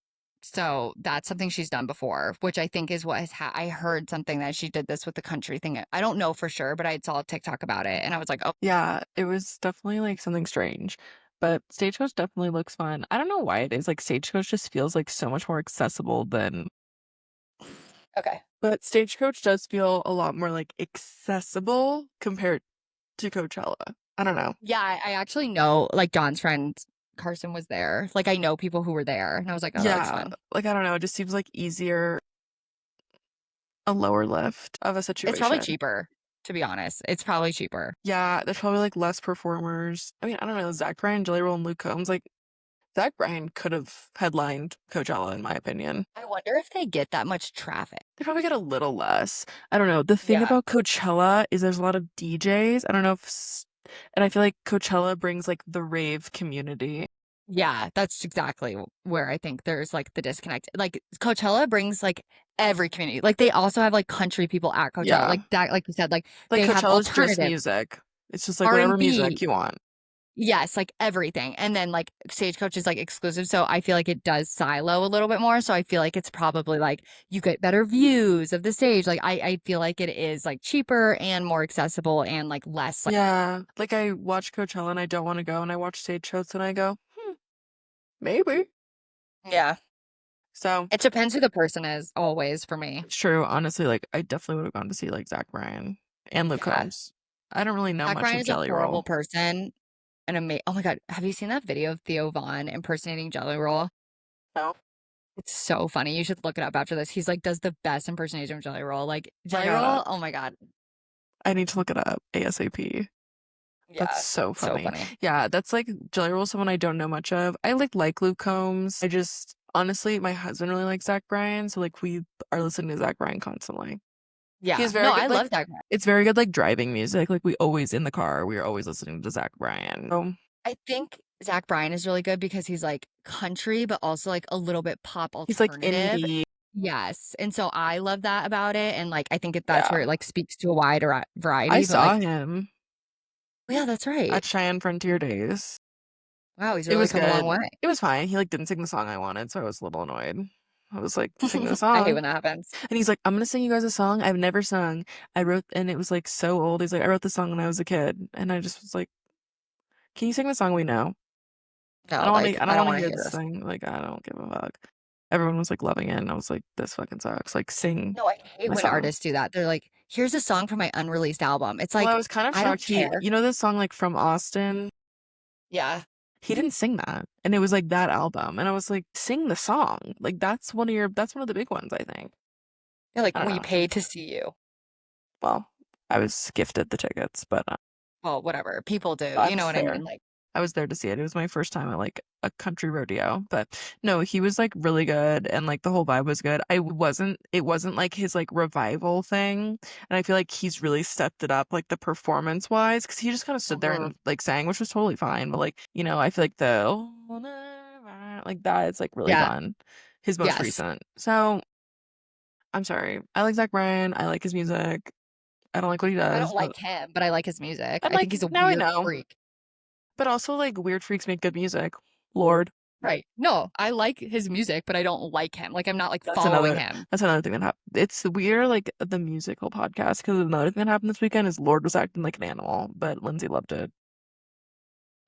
Speaker 2: so that's something she's done before, which I think is what has I heard something that she did this with the country thing. I don't know for sure, but I saw a TikTok about it and I was like, "Oh,
Speaker 1: Yeah, it was definitely like something strange. But Stagecoach definitely looks fun. I don't know why it is. Like Stagecoach just feels like so much more accessible than
Speaker 2: Okay.
Speaker 1: But Stagecoach does feel a lot more like accessible compared to Coachella. I don't know.
Speaker 2: Yeah, I actually know, like, John's friend Carson was there. Like, I know people who were there, and I was like, "Oh, that looks
Speaker 1: Yeah,
Speaker 2: fun."
Speaker 1: like I don't know, it just seems like easier, a lower lift of a
Speaker 2: It's probably
Speaker 1: situation.
Speaker 2: cheaper, to be honest. It's probably cheaper.
Speaker 1: Yeah, there's probably like less performers. I mean, I don't know, Zach Bryan, Jelly Roll, and Luke Combs, like Zach Bryan could have headlined Coachella in my opinion.
Speaker 2: I wonder if they get that much traffic.
Speaker 1: They probably get a little less. I don't know. The thing
Speaker 2: Yeah.
Speaker 1: about Coachella is there's a lot of DJs. I don't know if, and I feel like Coachella brings like the rave community.
Speaker 2: Yeah, that's exactly where I think there's, like, the disconnect. Like, Coachella brings, like, every community. Like, they also have, like, country people at Coachella.
Speaker 1: Yeah.
Speaker 2: Like, that, like you said, like,
Speaker 1: Like
Speaker 2: they have
Speaker 1: Coachella's just
Speaker 2: alternative,
Speaker 1: music. It's just like whatever
Speaker 2: R&B.
Speaker 1: music you want.
Speaker 2: Yes, like, everything. And then, like, Stagecoach is, like, exclusive, so I feel like it does silo a little bit more, so I feel like it's probably, like, you get better views of the stage. Like, I feel like it is, like, cheaper and more accessible and, like, less, like.
Speaker 1: Yeah. Like I watch Coachella and I don't want to go, and I watch stage shows and I go, maybe.
Speaker 2: Yeah.
Speaker 1: So
Speaker 2: It depends who the person is, always, for me.
Speaker 1: it's true. Honestly, like I definitely would have gone to see like Zach Bryan and Luke
Speaker 2: Yeah.
Speaker 1: Combs. I don't really know
Speaker 2: Zach
Speaker 1: much
Speaker 2: Bryan
Speaker 1: of
Speaker 2: is a
Speaker 1: Jelly
Speaker 2: horrible
Speaker 1: Roll.
Speaker 2: person. Oh my god, have you seen that video of Theo Von impersonating Jelly Roll?
Speaker 1: No.
Speaker 2: It's so funny. You should look it up after this. He's like does the best impersonation of Jelly Roll. Like
Speaker 1: My
Speaker 2: Jelly
Speaker 1: God.
Speaker 2: Roll, oh my god.
Speaker 1: I need to look it up ASAP. That's
Speaker 2: Yeah,
Speaker 1: so
Speaker 2: so
Speaker 1: funny.
Speaker 2: funny.
Speaker 1: Yeah, that's like Jelly Roll, someone I don't know much of. I like Luke Combs. I just honestly, my husband really likes Zach Bryan, so like we are listening to Zach Bryan constantly. He's
Speaker 2: Yeah. No,
Speaker 1: very
Speaker 2: I
Speaker 1: good. Like
Speaker 2: love Zach Bryan.
Speaker 1: it's very good, like driving music. Like we always in the car, we are always listening to Zach Bryan. So
Speaker 2: I think Zach Bryan is really good because he's like country, but also like a little bit pop
Speaker 1: he's like
Speaker 2: alternative.
Speaker 1: indie.
Speaker 2: Yes. And so I love that about it. And like I think that's where
Speaker 1: Yeah,
Speaker 2: it like speaks to a wider
Speaker 1: I
Speaker 2: variety. But
Speaker 1: saw
Speaker 2: like,
Speaker 1: him
Speaker 2: yeah, that's right.
Speaker 1: at Cheyenne Frontier Days.
Speaker 2: Wow, he's
Speaker 1: It
Speaker 2: really
Speaker 1: was
Speaker 2: come a long
Speaker 1: good.
Speaker 2: way.
Speaker 1: It was fine. He like didn't sing the song I wanted, so I was a little annoyed. I was like, sing the
Speaker 2: I hate
Speaker 1: song.
Speaker 2: when that happens.
Speaker 1: And he's like, I'm gonna sing you guys a song I've never sung. I wrote, and it was like so old. He's like, I wrote the song when I was a kid. And I just was like, can you sing the song we know?
Speaker 2: No, like
Speaker 1: I
Speaker 2: I
Speaker 1: don't
Speaker 2: don't
Speaker 1: want to
Speaker 2: want to
Speaker 1: hear
Speaker 2: hear
Speaker 1: this
Speaker 2: this.
Speaker 1: thing. Like, I don't give a fuck. Everyone was like loving it, and I was like, this fucking sucks. Like, sing
Speaker 2: No, I hate
Speaker 1: my
Speaker 2: when
Speaker 1: song.
Speaker 2: artists do that. They're like, "Here's a song from my unreleased album." It's
Speaker 1: Well, I
Speaker 2: like,
Speaker 1: was kind of
Speaker 2: I don't
Speaker 1: shocked.
Speaker 2: care.
Speaker 1: You know, this song like from Austin.
Speaker 2: Yeah.
Speaker 1: He didn't sing that, and it was like that album, and I was like, sing the song. Like, that's one of the big ones, I think.
Speaker 2: Yeah, like
Speaker 1: I don't
Speaker 2: we
Speaker 1: know.
Speaker 2: paid to see you.
Speaker 1: Well, I was gifted the tickets, but
Speaker 2: Well, whatever. People do.
Speaker 1: I
Speaker 2: You know
Speaker 1: was
Speaker 2: what I
Speaker 1: there.
Speaker 2: mean? Like,
Speaker 1: I was there to see it. It was my first time at like a country rodeo, but no, he was like really good and like the whole vibe was good. It wasn't like his like revival thing. And I feel like he's really stepped it up like the performance wise because he just kind of stood there
Speaker 2: mhm.
Speaker 1: and like sang, which was totally fine. But like, I feel like the like that is like really
Speaker 2: Yeah.
Speaker 1: fun. His most
Speaker 2: Yes.
Speaker 1: recent. So I'm sorry. I like Zach Bryan. I like his music. I don't like what he
Speaker 2: I
Speaker 1: does,
Speaker 2: don't
Speaker 1: but
Speaker 2: like him, but I like his music.
Speaker 1: I'm
Speaker 2: I
Speaker 1: like,
Speaker 2: think he's a
Speaker 1: now I
Speaker 2: weird
Speaker 1: know.
Speaker 2: freak.
Speaker 1: But also like weird freaks make good music. Lord.
Speaker 2: Right. No, I like his music, but I don't like him. Like I'm not like
Speaker 1: That's
Speaker 2: following
Speaker 1: another
Speaker 2: him.
Speaker 1: that's another thing that happened. It's weird, like the musical podcast, because another thing that happened this weekend is Lord was acting like an animal, but Lindsay loved it.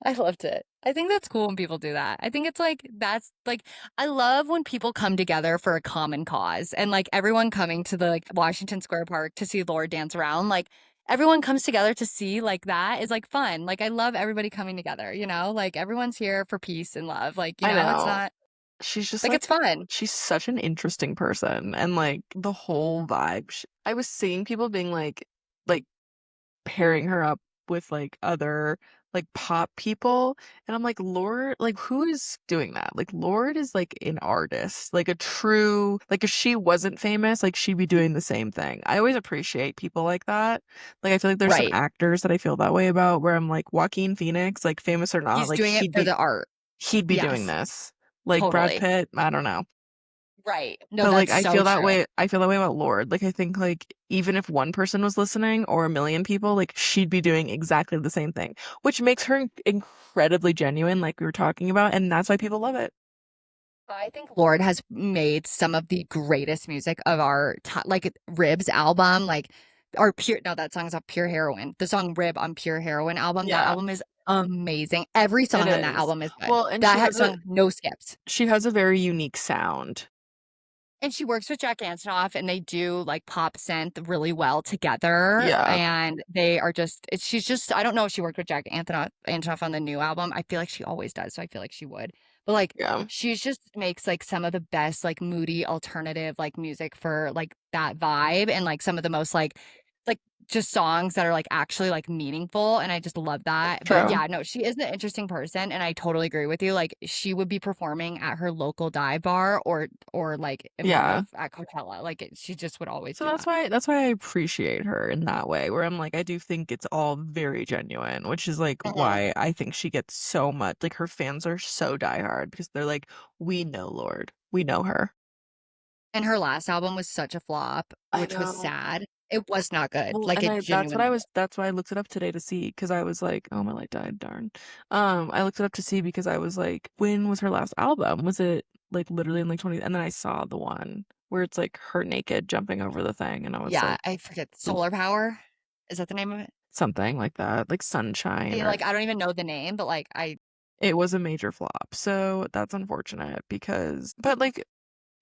Speaker 2: I loved it. I think that's cool when people do that. I think it's like that's like I love when people come together for a common cause and like everyone coming to the like Washington Square Park to see Lord dance around. Like everyone comes together to see like that is like fun. Like I love everybody coming together, you know? Like everyone's here for peace and love. Like,
Speaker 1: I
Speaker 2: it's
Speaker 1: know.
Speaker 2: not
Speaker 1: She's just
Speaker 2: like
Speaker 1: like
Speaker 2: it's fun.
Speaker 1: she's such an interesting person and like the whole vibe. I was seeing people being like pairing her up with like other like pop people and I'm like Lord like who is doing that like Lord is like an artist like a true like if she wasn't famous like she'd be doing the same thing. I always appreciate people like that. Like I feel like there's some
Speaker 2: Right.
Speaker 1: actors that I feel that way about where I'm like Joaquin Phoenix like famous or not
Speaker 2: He's
Speaker 1: like
Speaker 2: doing it for the art.
Speaker 1: he'd be doing
Speaker 2: Yes,
Speaker 1: this. Like Brad
Speaker 2: totally.
Speaker 1: Pitt, I don't know.
Speaker 2: Right. No,
Speaker 1: But, like,
Speaker 2: that's
Speaker 1: I
Speaker 2: so
Speaker 1: feel that
Speaker 2: true.
Speaker 1: way I feel that way about Lorde, like, I think, like, even if one person was listening or a million people, like, she'd be doing exactly the same thing, which makes her incredibly genuine, like we were talking about, and that's why people love it.
Speaker 2: I think Lord has made some of the greatest music of our time, like Rib's album, like our pure. No, that song's off Pure Heroine. The song Rib on Pure Heroine album. That
Speaker 1: Yeah,
Speaker 2: album is amazing. Every
Speaker 1: it
Speaker 2: song on that
Speaker 1: is.
Speaker 2: album is good.
Speaker 1: Well, and
Speaker 2: That song, no skips.
Speaker 1: she has a very unique sound.
Speaker 2: And she works with Jack Antonoff, and they do, like, pop synth really well together,
Speaker 1: Yeah,
Speaker 2: and they are just she's just I don't know if she worked with Jack Antonoff on the new album. I feel like she always does, so I feel like she would. But, like,
Speaker 1: yeah,
Speaker 2: she's just makes, like, some of the best, like, moody alternative, like, music for, like, that vibe and, like, some of the most, like, just songs that are, like, actually, like, meaningful, and I just love that. But,
Speaker 1: true.
Speaker 2: yeah, no, she is an interesting person, and I totally agree with you, like, she would be performing at her local dive bar or, like, in front
Speaker 1: Yeah.
Speaker 2: of at Coachella, like, she just would always
Speaker 1: So
Speaker 2: do that.
Speaker 1: that's why I appreciate her in that way, where I'm like, I do think it's all very genuine, which is like
Speaker 2: Mhm.
Speaker 1: why I think she gets so much like her fans are so diehard because they're like, we know Lord. We know her.
Speaker 2: And her last album was such a flop,
Speaker 1: I
Speaker 2: which was
Speaker 1: know.
Speaker 2: sad. It was not good,
Speaker 1: Well,
Speaker 2: like,
Speaker 1: and
Speaker 2: it
Speaker 1: I
Speaker 2: genuinely was.
Speaker 1: that's why I looked it up today to see because I was like, oh my light died, darn. I looked it up to see because I was like, when was her last album? Was it like literally in like 20 and then I saw the one where it's like her naked jumping over the thing and I was
Speaker 2: Yeah,
Speaker 1: like,
Speaker 2: I forget
Speaker 1: oof,
Speaker 2: Solar Power? Is that the name of it?
Speaker 1: something like that, like Sunshine or
Speaker 2: Like, I don't even know the name, but, like, I
Speaker 1: it was a major flop. So that's unfortunate because but like,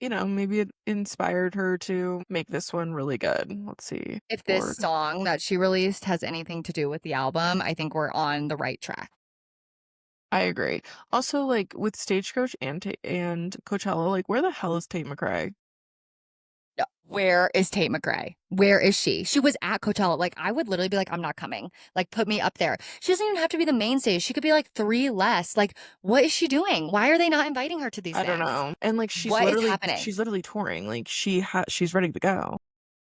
Speaker 1: maybe it inspired her to make this one really good. Let's see.
Speaker 2: if this
Speaker 1: Lord.
Speaker 2: song that she released has anything to do with the album, I think we're on the right track.
Speaker 1: I agree. Also, like with Stagecoach and Coachella, like where the hell is Tate McRae?
Speaker 2: No, where is Tate McRae? Where is she? She was at Coachella. Like, I would literally be like, I'm not coming. Like, put me up there. She doesn't even have to be the main stage. She could be like three less. Like, what is she doing? Why are they not inviting her to these
Speaker 1: I don't
Speaker 2: things?
Speaker 1: know. And like
Speaker 2: What is happening?
Speaker 1: she's literally touring. Like she's ready to go.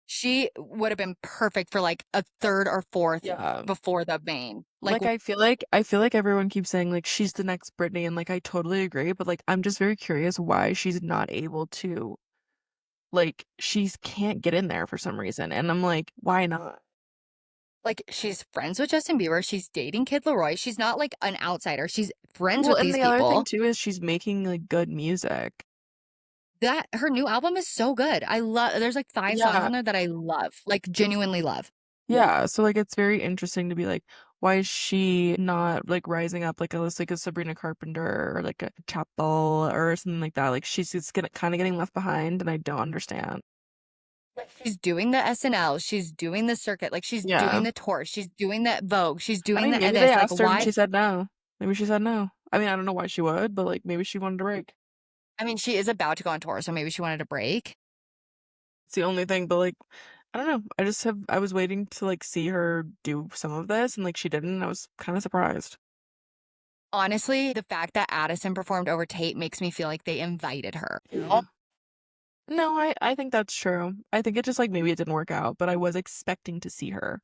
Speaker 2: She would have been perfect for like a third or fourth
Speaker 1: Yeah.
Speaker 2: before the main. Like,
Speaker 1: Like I feel like everyone keeps saying like she's the next Britney and like I totally agree, but like I'm just very curious why she's not able to like she's can't get in there for some reason. And I'm like, why not?
Speaker 2: she's friends with Justin Bieber. She's dating Kid Leroy. She's not like an outsider. She's friends
Speaker 1: Well,
Speaker 2: with
Speaker 1: and
Speaker 2: these
Speaker 1: the other thing
Speaker 2: people.
Speaker 1: too is she's making like good music.
Speaker 2: That her new album is so good. I love there's like 5 songs
Speaker 1: Yeah.
Speaker 2: on there that I love, like genuinely love.
Speaker 1: Yeah, so, like, it's very interesting to be like, why is she not, like, rising up like a Sabrina Carpenter or, like, a Chapel or something like that? Like, she's just kinda getting left behind, and I don't understand.
Speaker 2: She's doing the SNL, she's doing the circuit, like she's
Speaker 1: Yeah.
Speaker 2: doing the tour, she's doing the Vogue, she's
Speaker 1: I
Speaker 2: doing
Speaker 1: mean,
Speaker 2: the
Speaker 1: maybe they
Speaker 2: this, like
Speaker 1: asked her and
Speaker 2: why
Speaker 1: she said no. Maybe she said no. I mean, I don't know why she would, but, like, maybe she wanted a break.
Speaker 2: I mean, she is about to go on tour, so maybe she wanted a break.
Speaker 1: It's the only thing, but, like, I don't know. I was waiting to, like, see her do some of this, and, like, she didn't, and I was kinda surprised.
Speaker 2: Honestly, the fact that Addison performed over Tate makes me feel like they invited her.
Speaker 1: Yeah. No, I think that's true. I think it just, like, maybe it didn't work out, but I was expecting to see her.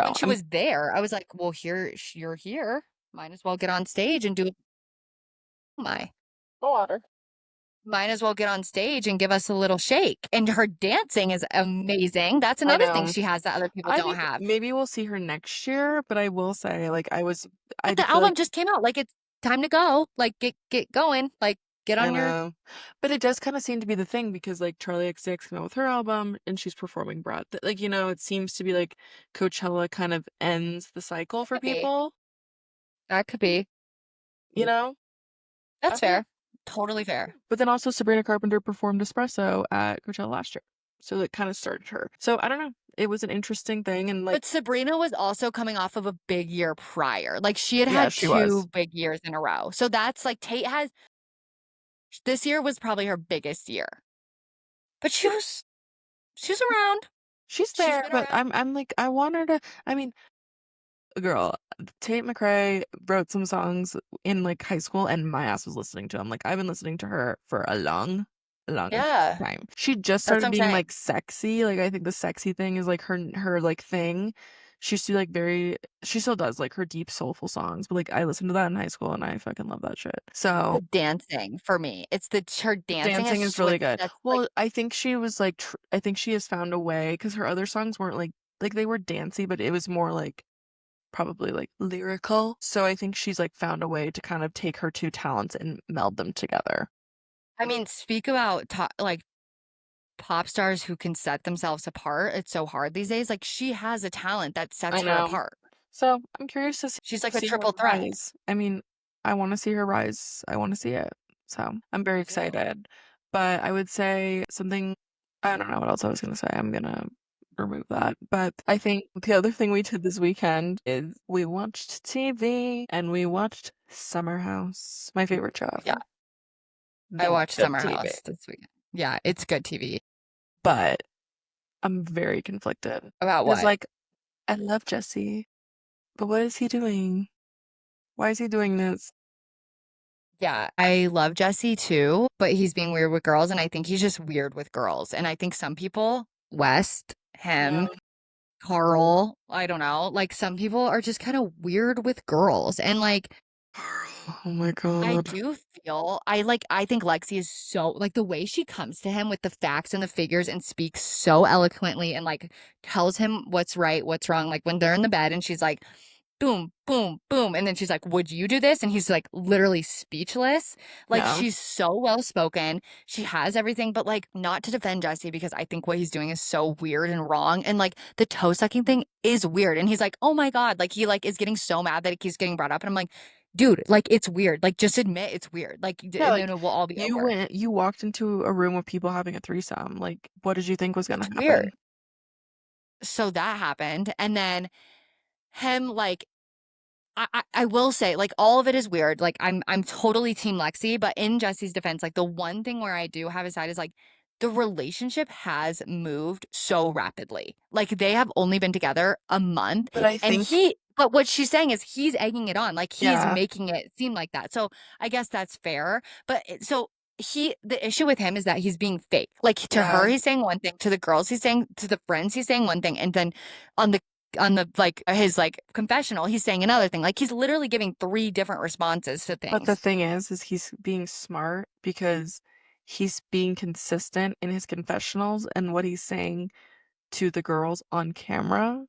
Speaker 2: When
Speaker 1: So,
Speaker 2: she was there, I was like, "Well, here you're here, might as well get on stage and do my
Speaker 1: the water.
Speaker 2: might as well get on stage and give us a little shake." And her dancing is amazing. That's
Speaker 1: I
Speaker 2: another thing
Speaker 1: know.
Speaker 2: she has that other people
Speaker 1: I
Speaker 2: don't
Speaker 1: think
Speaker 2: have.
Speaker 1: maybe we'll see her next year, but I will say, like, I
Speaker 2: But
Speaker 1: do
Speaker 2: the
Speaker 1: feel
Speaker 2: album
Speaker 1: like
Speaker 2: just came out, like, it's time to go. Like, get going. Like, get
Speaker 1: I
Speaker 2: on your
Speaker 1: know. But it does kinda seem to be the thing because, like, Charlie XCX came out with her album, and she's performing Broad like, it seems to be like Coachella kind of ends the cycle for
Speaker 2: could be.
Speaker 1: people,
Speaker 2: That could be.
Speaker 1: you know? I
Speaker 2: That's
Speaker 1: don't know.
Speaker 2: fair. Totally fair.
Speaker 1: But then also Sabrina Carpenter performed Espresso at Coachella last year, so it kinda started her. So, I don't know. It was an interesting thing, and, like
Speaker 2: But Sabrina was also coming off of a big year prior. Like, she had
Speaker 1: yeah,
Speaker 2: had
Speaker 1: she was.
Speaker 2: 2 big years in a row. So that's like Tate has this year was probably her biggest year. But she was around.
Speaker 1: She's
Speaker 2: She's
Speaker 1: there,
Speaker 2: been
Speaker 1: but
Speaker 2: around.
Speaker 1: I'm like, I want her to I mean, girl, Tate McRae wrote some songs in, like, high school, and my ass was listening to them. Like, I've been listening to her for a long
Speaker 2: Yeah.
Speaker 1: time. She just
Speaker 2: That's what
Speaker 1: started
Speaker 2: I'm
Speaker 1: being,
Speaker 2: saying.
Speaker 1: like, sexy, like, I think the sexy thing is, like, her, like, thing. She used to be, like, very she still does, like, her deep, soulful songs, but, like, I listened to that in high school, and I fucking love that shit. So,
Speaker 2: The dancing for me. It's the her
Speaker 1: the
Speaker 2: dancing
Speaker 1: dancing is
Speaker 2: is
Speaker 1: really
Speaker 2: with
Speaker 1: good.
Speaker 2: that's like
Speaker 1: Well, I think she was, like, I think she has found a way because her other songs weren't, like, they were dancey, but it was more, like probably, like, lyrical, so I think she's, like, found a way to kind of take her 2 talents and meld them together.
Speaker 2: I mean, speak about like pop stars who can set themselves apart. It's so hard these days. Like she has a talent that
Speaker 1: I
Speaker 2: sets her
Speaker 1: know.
Speaker 2: apart.
Speaker 1: So, I'm curious to
Speaker 2: She's like a
Speaker 1: see her
Speaker 2: triple threat.
Speaker 1: rise. I mean, I wanna see her rise. I wanna see it. So, I'm very
Speaker 2: Me too.
Speaker 1: excited. But I would say something, I don't know what else I was gonna say. I'm gonna remove that. But I think the other thing we did this weekend is we watched TV and we watched Summer House, my favorite show
Speaker 2: Yeah,
Speaker 1: ever.
Speaker 2: I
Speaker 1: Very
Speaker 2: watched
Speaker 1: good
Speaker 2: Summer
Speaker 1: TV.
Speaker 2: House this weekend. Yeah, it's good TV.
Speaker 1: But I'm very conflicted.
Speaker 2: About
Speaker 1: Because
Speaker 2: what?
Speaker 1: like I love Jesse, but what is he doing? Why is he doing this?
Speaker 2: Yeah, I love Jesse too, but he's being weird with girls, and I think he's just weird with girls. And I think some people, West,
Speaker 1: Yeah.
Speaker 2: him, Carl, I don't know, like some people are just kind of weird with girls. And like
Speaker 1: Oh my
Speaker 2: I
Speaker 1: God.
Speaker 2: do feel I think Lexi is so like the way she comes to him with the facts and the figures and speaks so eloquently and like tells him what's right, what's wrong. Like when they're in the bed and she's like, boom, boom, boom. And then she's like, would you do this? And he's like literally speechless. Like
Speaker 1: No.
Speaker 2: she's so well spoken. She has everything, but like not to defend Jesse because I think what he's doing is so weird and wrong. And like the toe sucking thing is weird. And he's like, oh my God. Like he like is getting so mad that it keeps getting brought up. And I'm like, dude, like it's weird. Like just admit it's weird. Like
Speaker 1: Yeah,
Speaker 2: and then
Speaker 1: like
Speaker 2: it will all be over.
Speaker 1: you walked into a room with people having a threesome. Like, what did you think was gonna
Speaker 2: It's weird.
Speaker 1: happen?
Speaker 2: So that happened. And then him like I will say, like, all of it is weird. Like, I'm totally team Lexi, but in Jesse's defense, like the one thing where I do have a side is like the relationship has moved so rapidly. Like they have only been together a month,
Speaker 1: But I
Speaker 2: and
Speaker 1: think,
Speaker 2: but what she's saying is he's egging it on, like he's
Speaker 1: yeah,
Speaker 2: making it seem like that. So I guess that's fair. But so the issue with him is that he's being fake. Like to her,
Speaker 1: yeah.
Speaker 2: he's saying one thing, to the girls, he's saying, to the friends, he's saying one thing, and then on the like his like confessional, he's saying another thing. Like he's literally giving three different responses to
Speaker 1: But the
Speaker 2: things.
Speaker 1: thing is he's being smart because he's being consistent in his confessionals and what he's saying to the girls on camera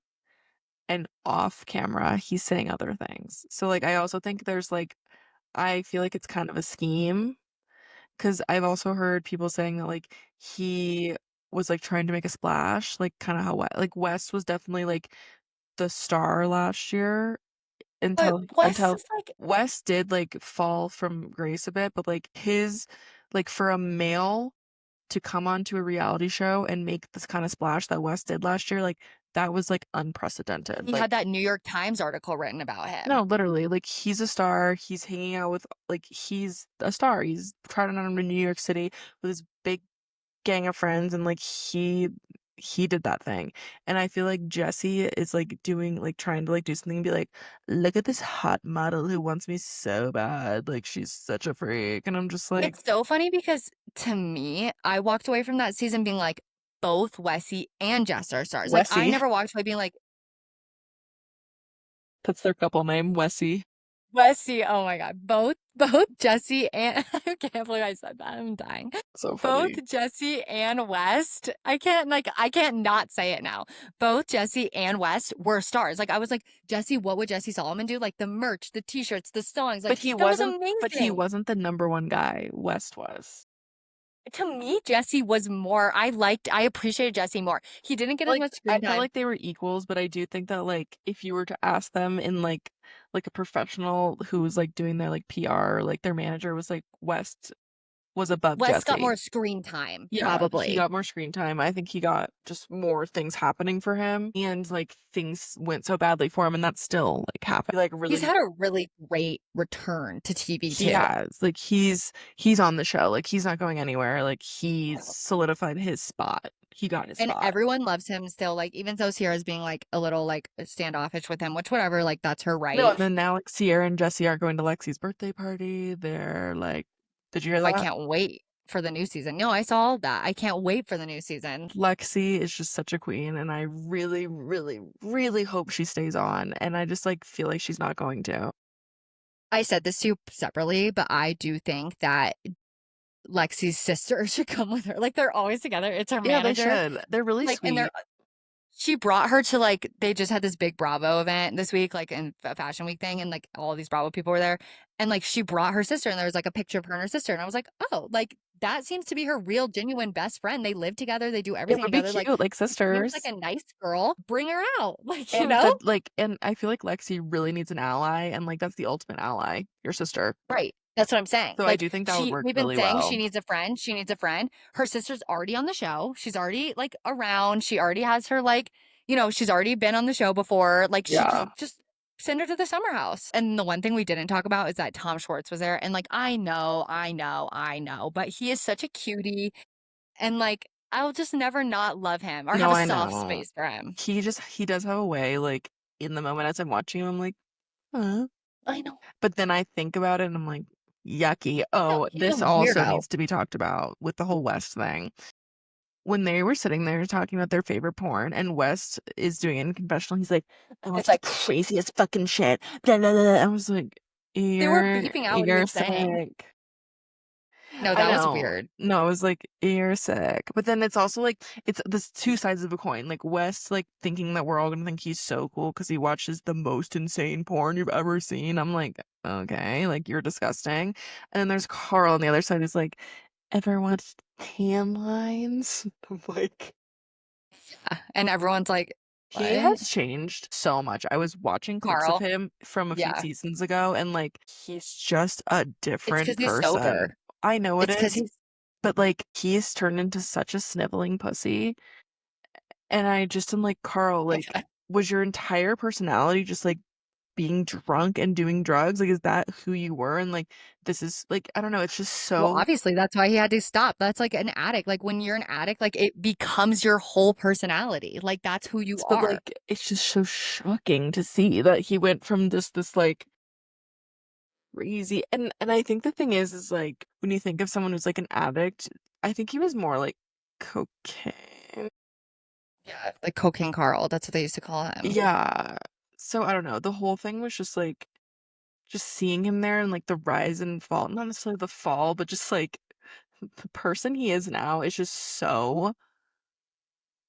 Speaker 1: and off camera, he's saying other things. So like I also think there's like I feel like it's kind of a scheme because I've also heard people saying that like he was like trying to make a splash, like kind of how like West was definitely like the star last year
Speaker 2: But Wes
Speaker 1: until
Speaker 2: is like,
Speaker 1: West did like fall from grace a bit, but like his like for a male to come onto a reality show and make this kind of splash that West did last year, like that was like unprecedented.
Speaker 2: he
Speaker 1: Like
Speaker 2: had that New York Times article written about
Speaker 1: no,
Speaker 2: him.
Speaker 1: literally, like he's a star. He's hanging out with like he's a star. He's trotting around in New York City with his big gang of friends and like he did that thing. And I feel like Jesse is like doing like trying to like do something and be like, look at this hot model who wants me so bad. Like she's such a freak. And I'm just like,
Speaker 2: It's so funny because to me, I walked away from that season being like, both Wessie and Jess are stars. Like I
Speaker 1: Wessie.
Speaker 2: never walked away being like,
Speaker 1: That's their couple name, Wessie.
Speaker 2: Wessie, oh my God. Both Jesse and I can't believe I said that. I'm dying.
Speaker 1: So
Speaker 2: Both
Speaker 1: funny.
Speaker 2: Jesse and West. I can't not say it now. Both Jesse and West were stars. Like I was like, Jesse, what would Jesse Solomon do? Like the merch, the t-shirts, the songs. Like that was
Speaker 1: But he
Speaker 2: amazing.
Speaker 1: wasn't the number one guy. West was.
Speaker 2: To me, Jesse was more I appreciated Jesse more. He didn't get as
Speaker 1: Like
Speaker 2: much
Speaker 1: I
Speaker 2: screen
Speaker 1: felt
Speaker 2: time.
Speaker 1: like they were equals, but I do think that like if you were to ask them in like a professional who was like doing their like PR, like their manager was like West was above
Speaker 2: West got
Speaker 1: Jesse.
Speaker 2: more screen time,
Speaker 1: Yeah, he
Speaker 2: probably.
Speaker 1: got more screen time. I think he got just more things happening for him and like things went so badly for him and that's still like happened. Like
Speaker 2: He's
Speaker 1: really
Speaker 2: had a really great return to TV
Speaker 1: he
Speaker 2: too.
Speaker 1: has. Like he's on the show. Like he's not going anywhere. Like he's solidified his spot. He got his
Speaker 2: And
Speaker 1: spot.
Speaker 2: everyone loves him still. Like even though Sierra's being like a little like standoffish with him, which whatever, like that's her
Speaker 1: No,
Speaker 2: right.
Speaker 1: and then now like Sierra and Jesse are going to Lexi's birthday party. They're like, did you hear
Speaker 2: I
Speaker 1: that?
Speaker 2: can't wait for the new season. No, I saw all that. I can't wait for the new season.
Speaker 1: Lexi is just such a queen, and I really, really, really hope she stays on. And I just like feel like she's not going to.
Speaker 2: I said this to you separately, but I do think that Lexi's sister should come with her. Like they're always together. It's her
Speaker 1: Yeah, they
Speaker 2: manager.
Speaker 1: should. They're really
Speaker 2: Like and they're
Speaker 1: sweet.
Speaker 2: she brought her to like they just had this big Bravo event this week, like in a fashion week thing, and like all these Bravo people were there. And like she brought her sister, and there was like a picture of her and her sister. And I was like, oh, like that seems to be her real, genuine best friend. They live together, they do
Speaker 1: It
Speaker 2: everything
Speaker 1: would be
Speaker 2: together. Like
Speaker 1: cute, like
Speaker 2: she seems like
Speaker 1: sisters.
Speaker 2: a nice girl. Bring her out. Like, you
Speaker 1: And
Speaker 2: know?
Speaker 1: that like, and I feel like Lexi really needs an ally, and like that's the ultimate ally, your sister.
Speaker 2: Right. That's what I'm saying.
Speaker 1: So I
Speaker 2: Like
Speaker 1: do think that would work
Speaker 2: we've been
Speaker 1: really
Speaker 2: saying
Speaker 1: well.
Speaker 2: she needs a friend. She needs a friend. Her sister's already on the show. She's already like around. She already has her like, she's already been on the show before. Like she
Speaker 1: Yeah.
Speaker 2: just send her to the summer house. And the one thing we didn't talk about is that Tom Schwartz was there. And like I know, but he is such a cutie. And like I'll just never not love him or have
Speaker 1: No,
Speaker 2: a
Speaker 1: I
Speaker 2: soft
Speaker 1: know.
Speaker 2: space for him.
Speaker 1: He does have a way, like, in the moment as I'm watching him, I'm like, huh.
Speaker 2: I know.
Speaker 1: But then I think about it and I'm like, yucky.
Speaker 2: No,
Speaker 1: Oh,
Speaker 2: he's a
Speaker 1: this also
Speaker 2: weirdo.
Speaker 1: needs to be talked about with the whole West thing. When they were sitting there talking about their favorite porn and West is doing it in confessional, he's like, I
Speaker 2: It's
Speaker 1: watch the
Speaker 2: like
Speaker 1: craziest fucking shit. Blah, blah, blah. I was like,
Speaker 2: they were beeping out what he
Speaker 1: you're
Speaker 2: was saying.
Speaker 1: sick.
Speaker 2: No,
Speaker 1: I
Speaker 2: that was
Speaker 1: know.
Speaker 2: weird.
Speaker 1: No, I was like, you're sick. But then it's also like it's this two sides of a coin. Like West, like thinking that we're all gonna think he's so cool because he watches the most insane porn you've ever seen. I'm like, okay, like you're disgusting. And then there's Carl on the other side who's like, ever watched tan lines? I'm like,
Speaker 2: And everyone's like,
Speaker 1: he
Speaker 2: what?
Speaker 1: has changed so much. I was watching clips of
Speaker 2: Carl.
Speaker 1: him from a few
Speaker 2: Yeah.
Speaker 1: seasons ago, and like he's just a
Speaker 2: It's
Speaker 1: different
Speaker 2: because he's
Speaker 1: person.
Speaker 2: sober.
Speaker 1: I know it
Speaker 2: It's because
Speaker 1: is,
Speaker 2: he's
Speaker 1: but like he's turned into such a sniveling pussy. And I just am like, Carl, like, was your entire personality just like being drunk and doing drugs? Like, is that who you were? And like, this is like, I don't know. It's just
Speaker 2: well,
Speaker 1: so,
Speaker 2: obviously that's why he had to stop. That's like an addict. Like when you're an addict, like it becomes your whole personality. Like that's who you
Speaker 1: but
Speaker 2: are.
Speaker 1: like, it's just so shocking to see that he went from just this like crazy. And I think the thing is like, when you think of someone who's like an addict, I think he was more like cocaine.
Speaker 2: Yeah. Like cocaine Carl. That's what they used to call him.
Speaker 1: Yeah. So I don't know. The whole thing was just like, just seeing him there and like the rise and fall, not necessarily the fall, but just like the person he is now is just so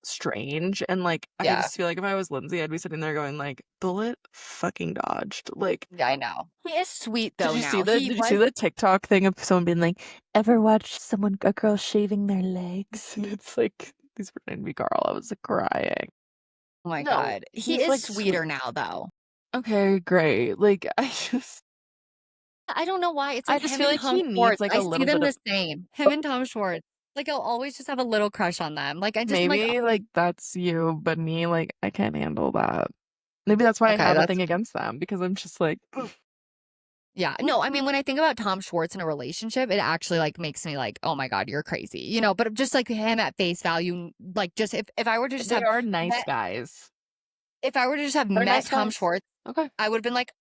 Speaker 1: strange. And like I
Speaker 2: Yeah.
Speaker 1: just feel like if I was Lindsay, I'd be sitting there going like, bullet fucking dodged. Like,
Speaker 2: Yeah, I know. He is sweet though now. He
Speaker 1: did you see
Speaker 2: was
Speaker 1: the TikTok thing of someone being like, ever watched a girl shaving their legs? And it's like these pretending to be Carl. I was like crying.
Speaker 2: oh my
Speaker 1: No,
Speaker 2: God. He
Speaker 1: he's
Speaker 2: is
Speaker 1: like
Speaker 2: sweeter
Speaker 1: sweet.
Speaker 2: now though.
Speaker 1: Okay, great. Like
Speaker 2: I don't know why. It's
Speaker 1: I
Speaker 2: like
Speaker 1: just
Speaker 2: him
Speaker 1: feel
Speaker 2: and
Speaker 1: like
Speaker 2: Tom
Speaker 1: he needs
Speaker 2: Schwartz.
Speaker 1: like
Speaker 2: I
Speaker 1: a
Speaker 2: see
Speaker 1: little
Speaker 2: them
Speaker 1: bit of
Speaker 2: the same. Him and Tom Schwartz. Like I'll always just have a little crush on them. Like I just am like,
Speaker 1: maybe, like, that's you, but me, like, I can't handle that. Maybe that's why I
Speaker 2: okay,
Speaker 1: have a
Speaker 2: that's
Speaker 1: thing against them because I'm just like, "Ugh."
Speaker 2: yeah. No, I mean when I think about Tom Schwartz in a relationship, it actually like makes me like, oh my God, you're crazy. But just like him at face value, like just if I were to just
Speaker 1: They
Speaker 2: have
Speaker 1: are nice
Speaker 2: met
Speaker 1: guys.
Speaker 2: if I were to just have
Speaker 1: They're
Speaker 2: met
Speaker 1: nice
Speaker 2: Tom
Speaker 1: guys.
Speaker 2: Schwartz,
Speaker 1: Okay,
Speaker 2: I would have been like,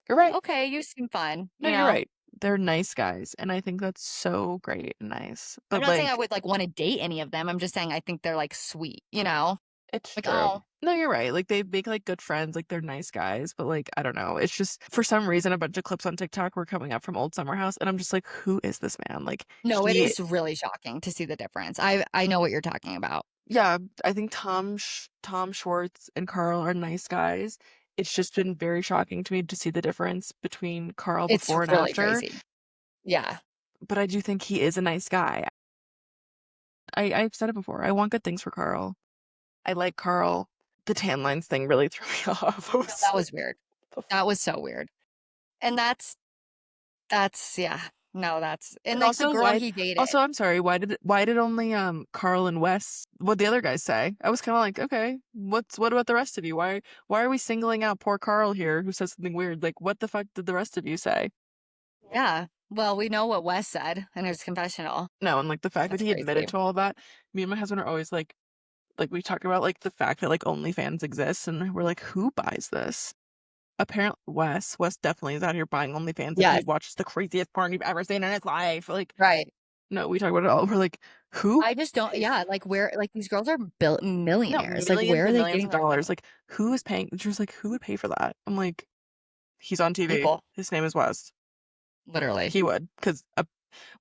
Speaker 1: you're right.
Speaker 2: oh, okay, you seem fun,
Speaker 1: No, you're right. They're nice guys, and I think that's so great and nice.
Speaker 2: I'm
Speaker 1: But
Speaker 2: not saying I
Speaker 1: like,
Speaker 2: would like want to date any of them. I'm just saying I think they're like sweet.
Speaker 1: it's
Speaker 2: Like,
Speaker 1: true.
Speaker 2: oh,
Speaker 1: No, you're right. Like they make like good friends, like they're nice guys, but like I don't know. It's just for some reason a bunch of clips on TikTok were coming up from Old Summer House, and I'm just like, who is this man? Like
Speaker 2: no, it
Speaker 1: he
Speaker 2: is really shocking to see the difference. I know what you're talking about.
Speaker 1: Yeah, I think Tom Schwartz and Carl are nice guys. It's just been very shocking to me to see the difference between Carl
Speaker 2: It's
Speaker 1: before and
Speaker 2: really
Speaker 1: after,
Speaker 2: crazy. Yeah.
Speaker 1: but I do think he is a nice guy. I've said it before. I want good things for Carl. I like Carl. The tan lines thing really threw me off. I
Speaker 2: No,
Speaker 1: was
Speaker 2: that
Speaker 1: like,
Speaker 2: was weird.
Speaker 1: "What the
Speaker 2: That was so weird. And that's yeah. No, that's and
Speaker 1: And
Speaker 2: like the
Speaker 1: also,
Speaker 2: girl he dated.
Speaker 1: I'm sorry, why did only Carl and Wes what the other guys say? I was kind of like, okay, what about the rest of you? Why are we singling out poor Carl here who says something weird? Like, what the fuck did the rest of you say?
Speaker 2: Yeah. Well, we know what Wes said in his confessional.
Speaker 1: No, and like the fact that
Speaker 2: That's
Speaker 1: he
Speaker 2: crazy.
Speaker 1: admitted to all of that. Me and my husband are always like we talk about like the fact that like OnlyFans exists, and we're like, who buys this? Apparently, Wes definitely is out here buying OnlyFans, and he
Speaker 2: Yes.
Speaker 1: watches the craziest porn you've ever seen in his life. Like,
Speaker 2: Right.
Speaker 1: no, we talk about it all. We're like, who
Speaker 2: I just don't
Speaker 1: pays?
Speaker 2: yeah, like where like these girls are built
Speaker 1: No,
Speaker 2: millionaires. Like
Speaker 1: millions
Speaker 2: where are
Speaker 1: and
Speaker 2: they
Speaker 1: millions
Speaker 2: getting
Speaker 1: of
Speaker 2: their
Speaker 1: dollars.
Speaker 2: money?
Speaker 1: Like, who is paying? She was like, who would pay for that? I'm like, he's on TV.
Speaker 2: People.
Speaker 1: His name is Wes.
Speaker 2: Literally.
Speaker 1: He would, because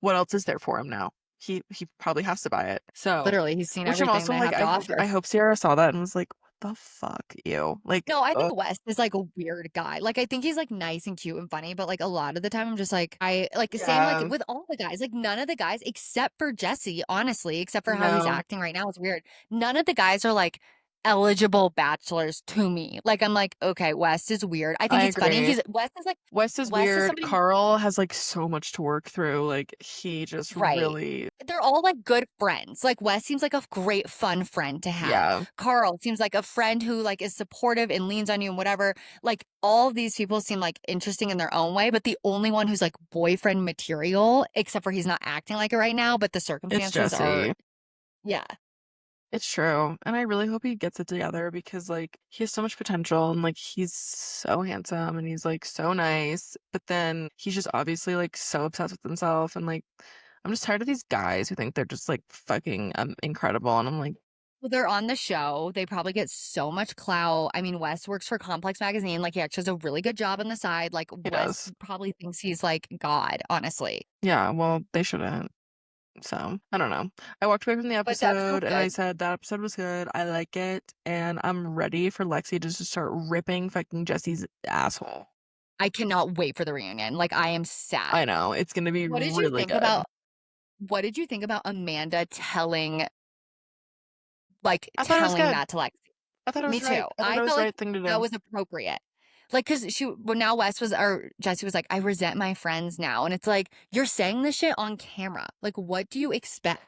Speaker 1: what else is there for him now? He probably has to buy it. So,
Speaker 2: Literally, he's seen
Speaker 1: which I'm
Speaker 2: everything
Speaker 1: also
Speaker 2: they
Speaker 1: like,
Speaker 2: have to offer.
Speaker 1: I hope Sierra saw that and was like, what the fuck, you like,
Speaker 2: No, I think Wes is like a weird guy. Like I think he's like nice and cute and funny, but like a lot of the time I'm just like I like the same like
Speaker 1: yeah,
Speaker 2: with all the guys. Like none of the guys except for Jesse, honestly, except for how he's
Speaker 1: no,
Speaker 2: acting right now, it's weird. None of the guys are like eligible bachelors to me. Like, I'm like, okay, West is weird. I think
Speaker 1: I
Speaker 2: he's funny.
Speaker 1: agree.
Speaker 2: He's West is like
Speaker 1: Wes is
Speaker 2: West is
Speaker 1: weird.
Speaker 2: somebody who
Speaker 1: Carl has like so much to work through. Like he just
Speaker 2: right.
Speaker 1: really,
Speaker 2: They're all like good friends. Like Wes seems like a great fun friend to have.
Speaker 1: yeah,
Speaker 2: Carl seems like a friend who like is supportive and leans on you and whatever. Like all of these people seem like interesting in their own way, but the only one who's like boyfriend material, except for he's not acting like it right now, but the
Speaker 1: it's
Speaker 2: circumstances are
Speaker 1: Jesse.
Speaker 2: yeah.
Speaker 1: It's true. And I really hope he gets it together because like he has so much potential and like he's so handsome and he's like so nice. But then he's just obviously like so obsessed with himself and like I'm just tired of these guys who think they're just like fucking incredible and I'm like,
Speaker 2: Well, they're on the show. They probably get so much clout. I mean, Wes works for Complex Magazine. Like, he actually does a really good job on the side. Like,
Speaker 1: he
Speaker 2: Wes
Speaker 1: does.
Speaker 2: probably thinks he's like God, honestly.
Speaker 1: Yeah, well, they shouldn't. So, I don't know. I walked away from the
Speaker 2: But the
Speaker 1: episode
Speaker 2: episode's
Speaker 1: and I
Speaker 2: good.
Speaker 1: said that episode was good. I like it and I'm ready for Lexi to just start ripping fucking Jesse's asshole.
Speaker 2: I cannot wait for the reunion. Like, I am
Speaker 1: I
Speaker 2: sad.
Speaker 1: know. It's gonna be
Speaker 2: What did you
Speaker 1: really
Speaker 2: think
Speaker 1: good.
Speaker 2: about what did you think about Amanda telling like
Speaker 1: I thought it was
Speaker 2: telling
Speaker 1: good.
Speaker 2: that to Lexi?
Speaker 1: I thought it
Speaker 2: Me
Speaker 1: was right.
Speaker 2: too.
Speaker 1: I thought
Speaker 2: I
Speaker 1: it was
Speaker 2: felt
Speaker 1: the
Speaker 2: like
Speaker 1: right thing to
Speaker 2: that
Speaker 1: do.
Speaker 2: was appropriate. Like, cause she well now Wes was or Jesse was like, I resent my friends now. And it's like, you're saying this shit on camera. Like, what do you expect?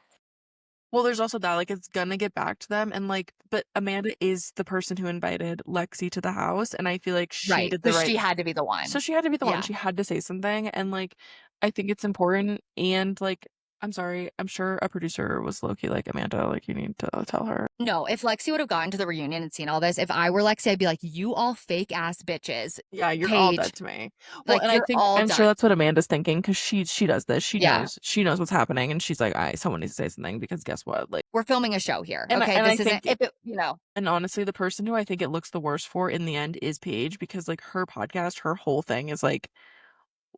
Speaker 1: Well, there's also that, like, it's gonna get back to them, and like, but Amanda is the person who invited Lexi to the house, and I feel like she
Speaker 2: Right.
Speaker 1: did
Speaker 2: So
Speaker 1: the right.
Speaker 2: she had to be the
Speaker 1: So
Speaker 2: one.
Speaker 1: she had to be the one.
Speaker 2: Yeah.
Speaker 1: She had to say something, and like, I think it's important. And like, I'm sorry, I'm sure a producer was low key like Amanda, like, you need to tell her.
Speaker 2: No, if Lexi would have gotten to the reunion and seen all this, if I were Lexi, I'd be like, you all fake ass bitches.
Speaker 1: Yeah, you're all
Speaker 2: Paige,
Speaker 1: dead to me. Well,
Speaker 2: like
Speaker 1: and I
Speaker 2: you're
Speaker 1: think
Speaker 2: all
Speaker 1: I'm sure
Speaker 2: done.
Speaker 1: that's what Amanda's thinking because she does this.
Speaker 2: Yeah.
Speaker 1: She knows what's happening, and she's like, I someone needs to say something because guess what? Like,
Speaker 2: We're filming a show here.
Speaker 1: and
Speaker 2: Okay.
Speaker 1: and I
Speaker 2: This isn't
Speaker 1: think
Speaker 2: if it, you know,
Speaker 1: And honestly, the person who I think it looks the worst for in the end is Paige because like her podcast, her whole thing is like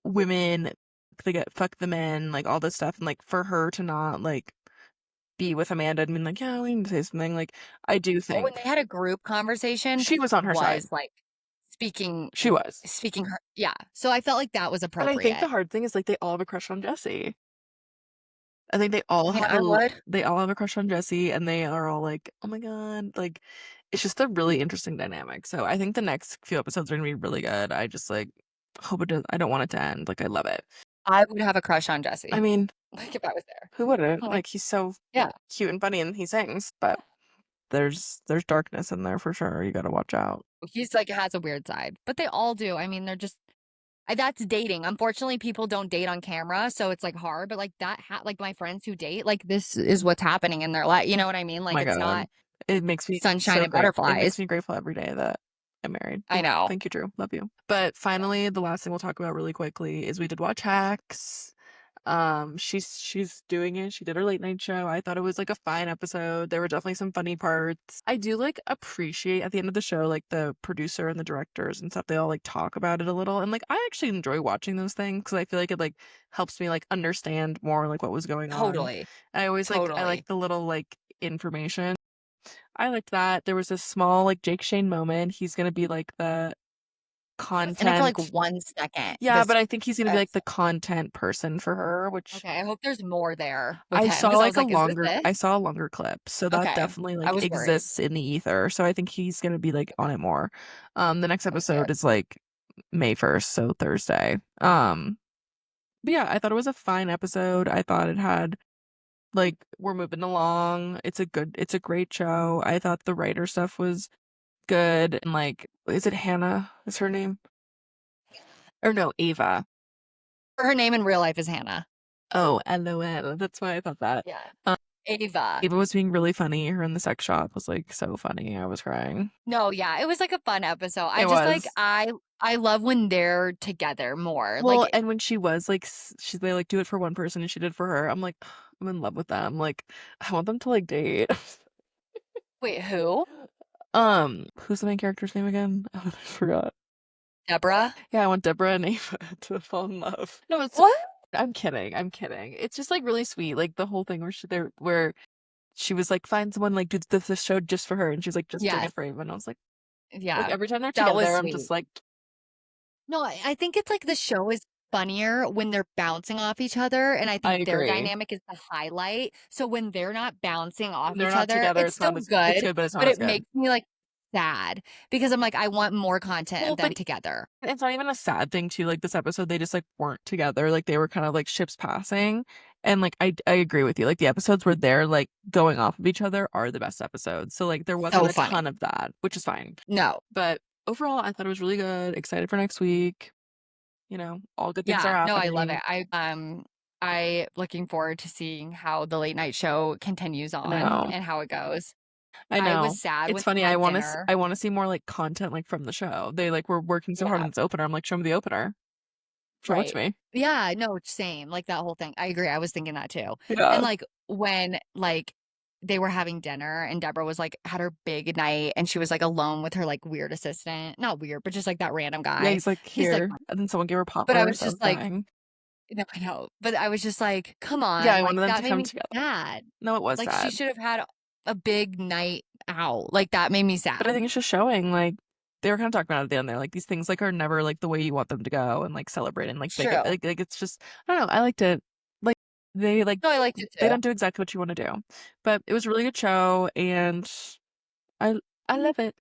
Speaker 1: women they get fuck the men, like all this stuff, and like for her to not like be with Amanda and being like, yeah, we need to say something. Like I do
Speaker 2: oh, when
Speaker 1: think
Speaker 2: they had a group conversation,
Speaker 1: she was on her side.
Speaker 2: was like speaking
Speaker 1: She was.
Speaker 2: speaking her yeah. So I felt like that was
Speaker 1: And I think the
Speaker 2: appropriate.
Speaker 1: hard thing is like they all have a crush on Jesse. I think they all
Speaker 2: I mean,
Speaker 1: have
Speaker 2: I would.
Speaker 1: they all have a crush on Jesse and they are all like, oh my God, like it's just a really interesting dynamic. So I think the next few episodes are gonna be really good. I just like hope it does. I don't want it to end. Like I love it.
Speaker 2: I would have a crush on
Speaker 1: I
Speaker 2: Jesse.
Speaker 1: mean,
Speaker 2: Like if I was there.
Speaker 1: who wouldn't?
Speaker 2: I'm like,
Speaker 1: Like he's so
Speaker 2: yeah.
Speaker 1: cute and funny and he sings, but there's darkness in there for sure. You gotta watch out.
Speaker 2: He's like has a weird side. But they all do. I mean, they're just that's dating. Unfortunately, people don't date on camera, so it's like hard. But like like my friends who date, like this is what's happening in their life. You know what I mean?
Speaker 1: Oh
Speaker 2: Like
Speaker 1: my
Speaker 2: it's
Speaker 1: God.
Speaker 2: not
Speaker 1: It makes me
Speaker 2: sunshine
Speaker 1: so
Speaker 2: and
Speaker 1: great. It makes
Speaker 2: butterflies.
Speaker 1: me grateful every day that I'm married.
Speaker 2: I know.
Speaker 1: Thank you, Drew. Love you. But finally, the last thing we'll talk about really quickly is we did watch Hacks. She's doing it. She did her late night show. I thought it was like a fine episode. There were definitely some funny parts. I do like appreciate at the end of the show, like the producer and the directors and stuff, they all like talk about it a little. And like I actually enjoy watching those things because I feel like it like helps me like understand more like what was going on.
Speaker 2: Totally.
Speaker 1: I always I like
Speaker 2: Totally.
Speaker 1: the little like information. I liked that. There was a small like Jake Shane moment. He's gonna be like the
Speaker 2: He was in it for like
Speaker 1: content.
Speaker 2: 1 second
Speaker 1: Yeah,
Speaker 2: this
Speaker 1: but I think he's gonna be like the
Speaker 2: episode.
Speaker 1: content person for her, which
Speaker 2: Okay, I hope there's more there with him because I was like, is this it?
Speaker 1: I saw a longer clip. So that
Speaker 2: Okay.
Speaker 1: definitely
Speaker 2: I
Speaker 1: like
Speaker 2: was worried.
Speaker 1: exists in the ether. So I think he's gonna be like on it more. The next
Speaker 2: That was good.
Speaker 1: episode is like May 1st, so Thursday. But yeah, I thought it was a fine episode. I thought it had like we're moving along. It's a great show. I thought the writer stuff was good and like is it Hannah? Is her name? Or no, Ava.
Speaker 2: Her name in real life is Hannah.
Speaker 1: Oh, LOL. That's why I thought that.
Speaker 2: Yeah.
Speaker 1: Um,
Speaker 2: Ava.
Speaker 1: Ava was being really funny. Her in the sex shop was like so funny. I was crying.
Speaker 2: No, yeah, it was like a fun episode. I
Speaker 1: It
Speaker 2: just like
Speaker 1: was.
Speaker 2: I love when they're together more.
Speaker 1: Well,
Speaker 2: Like,
Speaker 1: and when she was like, they like do it for one person and she did for her. I'm like, I'm in love with them. Like, I want them to like date.
Speaker 2: wait, who?
Speaker 1: Who's the main character's name again? I forgot.
Speaker 2: Deborah?
Speaker 1: Yeah, I want Deborah and Ava to fall in love. No, it's
Speaker 2: What?
Speaker 1: I'm kidding. I'm kidding. It's just like really sweet. Like the whole thing where she was like, find someone like do this show just for her, and she's like just doing
Speaker 2: Yes.
Speaker 1: it for Ava. And I was like
Speaker 2: Yeah.
Speaker 1: every time they're
Speaker 2: That was
Speaker 1: together, I'm
Speaker 2: sweet.
Speaker 1: just like,
Speaker 2: No, I think it's like the show is funnier when they're bouncing off each other, and I
Speaker 1: I
Speaker 2: think their
Speaker 1: agree.
Speaker 2: dynamic is the highlight. So when they're not bouncing
Speaker 1: When
Speaker 2: off
Speaker 1: they're
Speaker 2: each
Speaker 1: not
Speaker 2: other,
Speaker 1: together,
Speaker 2: it's
Speaker 1: it's not
Speaker 2: still
Speaker 1: as it's
Speaker 2: good,
Speaker 1: good, but it's not
Speaker 2: but
Speaker 1: as
Speaker 2: it
Speaker 1: good.
Speaker 2: makes me, like, sad because I'm like, I want more content
Speaker 1: Well,
Speaker 2: of them
Speaker 1: but
Speaker 2: together.
Speaker 1: it's not even a sad thing too, like, this episode, they just, like, weren't together, like, they were kind of, like, ships passing, and, like, I agree with you, like, the episodes where they're, like, going off of each other are the best episodes, so, like, there wasn't
Speaker 2: So
Speaker 1: a
Speaker 2: funny.
Speaker 1: ton of that, which is fine,
Speaker 2: No.
Speaker 1: but overall, I thought it was really good, excited for next week, all good things are
Speaker 2: Yeah, no, I love
Speaker 1: happening.
Speaker 2: it. I looking forward to seeing how the late night show continues
Speaker 1: I
Speaker 2: on
Speaker 1: know,
Speaker 2: and how it goes.
Speaker 1: I
Speaker 2: I was
Speaker 1: know.
Speaker 2: sad
Speaker 1: It's
Speaker 2: when they
Speaker 1: funny,
Speaker 2: had dinner.
Speaker 1: I wanna see more, like, content, like, from the show. They, like, were working so hard
Speaker 2: Yeah,
Speaker 1: on this opener, I'm like, "Show me the opener. Show it to
Speaker 2: right.
Speaker 1: me."
Speaker 2: Yeah, no, same, like, that whole thing. I agree, I was thinking that too. And,
Speaker 1: Yeah.
Speaker 2: like, when, like, they were having dinner and Deborah was, like, had her big night and she was, like, alone with her, like, weird assistant. Not weird, but just, like, that random
Speaker 1: Yeah,
Speaker 2: guy.
Speaker 1: he's like,
Speaker 2: He's, like,
Speaker 1: "Here," and then someone gave her
Speaker 2: but I
Speaker 1: poppers,
Speaker 2: was
Speaker 1: I was
Speaker 2: just like,
Speaker 1: dying.
Speaker 2: no, I know, but I was just like, "Come
Speaker 1: Yeah,
Speaker 2: on,"
Speaker 1: I
Speaker 2: like,
Speaker 1: wanted them
Speaker 2: that
Speaker 1: to
Speaker 2: made
Speaker 1: come
Speaker 2: me
Speaker 1: together.
Speaker 2: sad.
Speaker 1: No, it was
Speaker 2: Like, she
Speaker 1: sad.
Speaker 2: should have had a big night out, like, that made me
Speaker 1: But I
Speaker 2: sad.
Speaker 1: think it's just showing, like they were kinda talking about it at the end there, like, these things, like, are never, like, the way you want them to go and, like, celebrating, like,
Speaker 2: It's
Speaker 1: big
Speaker 2: true.
Speaker 1: it's just I don't know, I liked it. Like,
Speaker 2: No, I liked it
Speaker 1: they
Speaker 2: too.
Speaker 1: don't do exactly what you wanna do. But it was a really good show, and I I love it.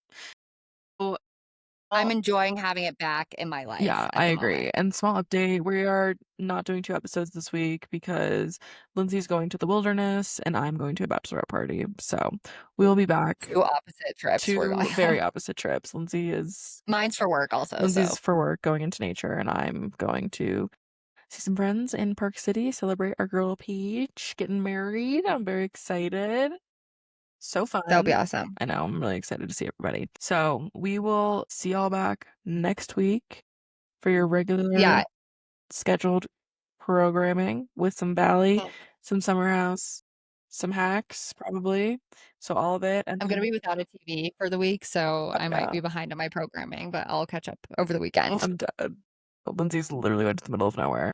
Speaker 1: Well,
Speaker 2: I'm
Speaker 1: well
Speaker 2: enjoying having it back in my life
Speaker 1: yeah, I
Speaker 2: at the
Speaker 1: agree,
Speaker 2: moment.
Speaker 1: and small update, we are not doing 2 episodes this week because Lindsay's going to the wilderness and I'm going to a bachelorette party, so we will be back
Speaker 2: 2 opposite trips we're going
Speaker 1: 2 very
Speaker 2: on.
Speaker 1: opposite trips.
Speaker 2: Mine's for work also,
Speaker 1: Lindsay's
Speaker 2: so
Speaker 1: for work going into nature, and I'm going to see some friends in Park City, celebrate our girl Peach getting married. I'm very excited. So
Speaker 2: that'll be
Speaker 1: fun.
Speaker 2: awesome.
Speaker 1: I know, I'm really excited to see everybody. So we will see y'all back next week for your regular
Speaker 2: Yeah.
Speaker 1: scheduled programming with some Valley,
Speaker 2: Mm.
Speaker 1: some Summer House, some hacks, probably. So all of it, and
Speaker 2: I'm gonna
Speaker 1: then
Speaker 2: be without a TV for the week, so
Speaker 1: oh,
Speaker 2: I might
Speaker 1: yeah,
Speaker 2: be behind on my programming, but I'll catch up over the weekend.
Speaker 1: I'm dead. Lindsay's literally went to the middle of nowhere.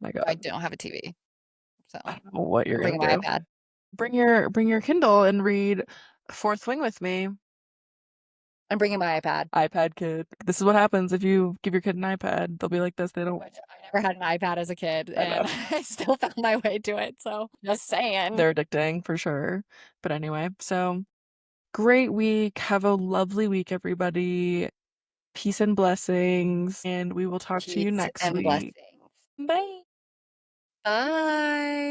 Speaker 1: My
Speaker 2: I
Speaker 1: god.
Speaker 2: don't have a TV, so
Speaker 1: I don't know what you're
Speaker 2: I'm
Speaker 1: gonna
Speaker 2: bringing my
Speaker 1: do.
Speaker 2: iPad.
Speaker 1: Bring your Kindle and read Fourth Wing with me.
Speaker 2: I'm bringing my iPad,
Speaker 1: iPad kid. This is what happens if you give your kid an iPad. They'll be like this. They don't
Speaker 2: which I never had an iPad as a kid,
Speaker 1: I know.
Speaker 2: and I still found my way to it, so just saying.
Speaker 1: They're addicting for sure. But anyway, so great week. Have a lovely week, everybody. Peace and blessings. And we will talk to you
Speaker 2: Peace
Speaker 1: next
Speaker 2: and
Speaker 1: week.
Speaker 2: blessings.
Speaker 1: Bye.
Speaker 2: Bye.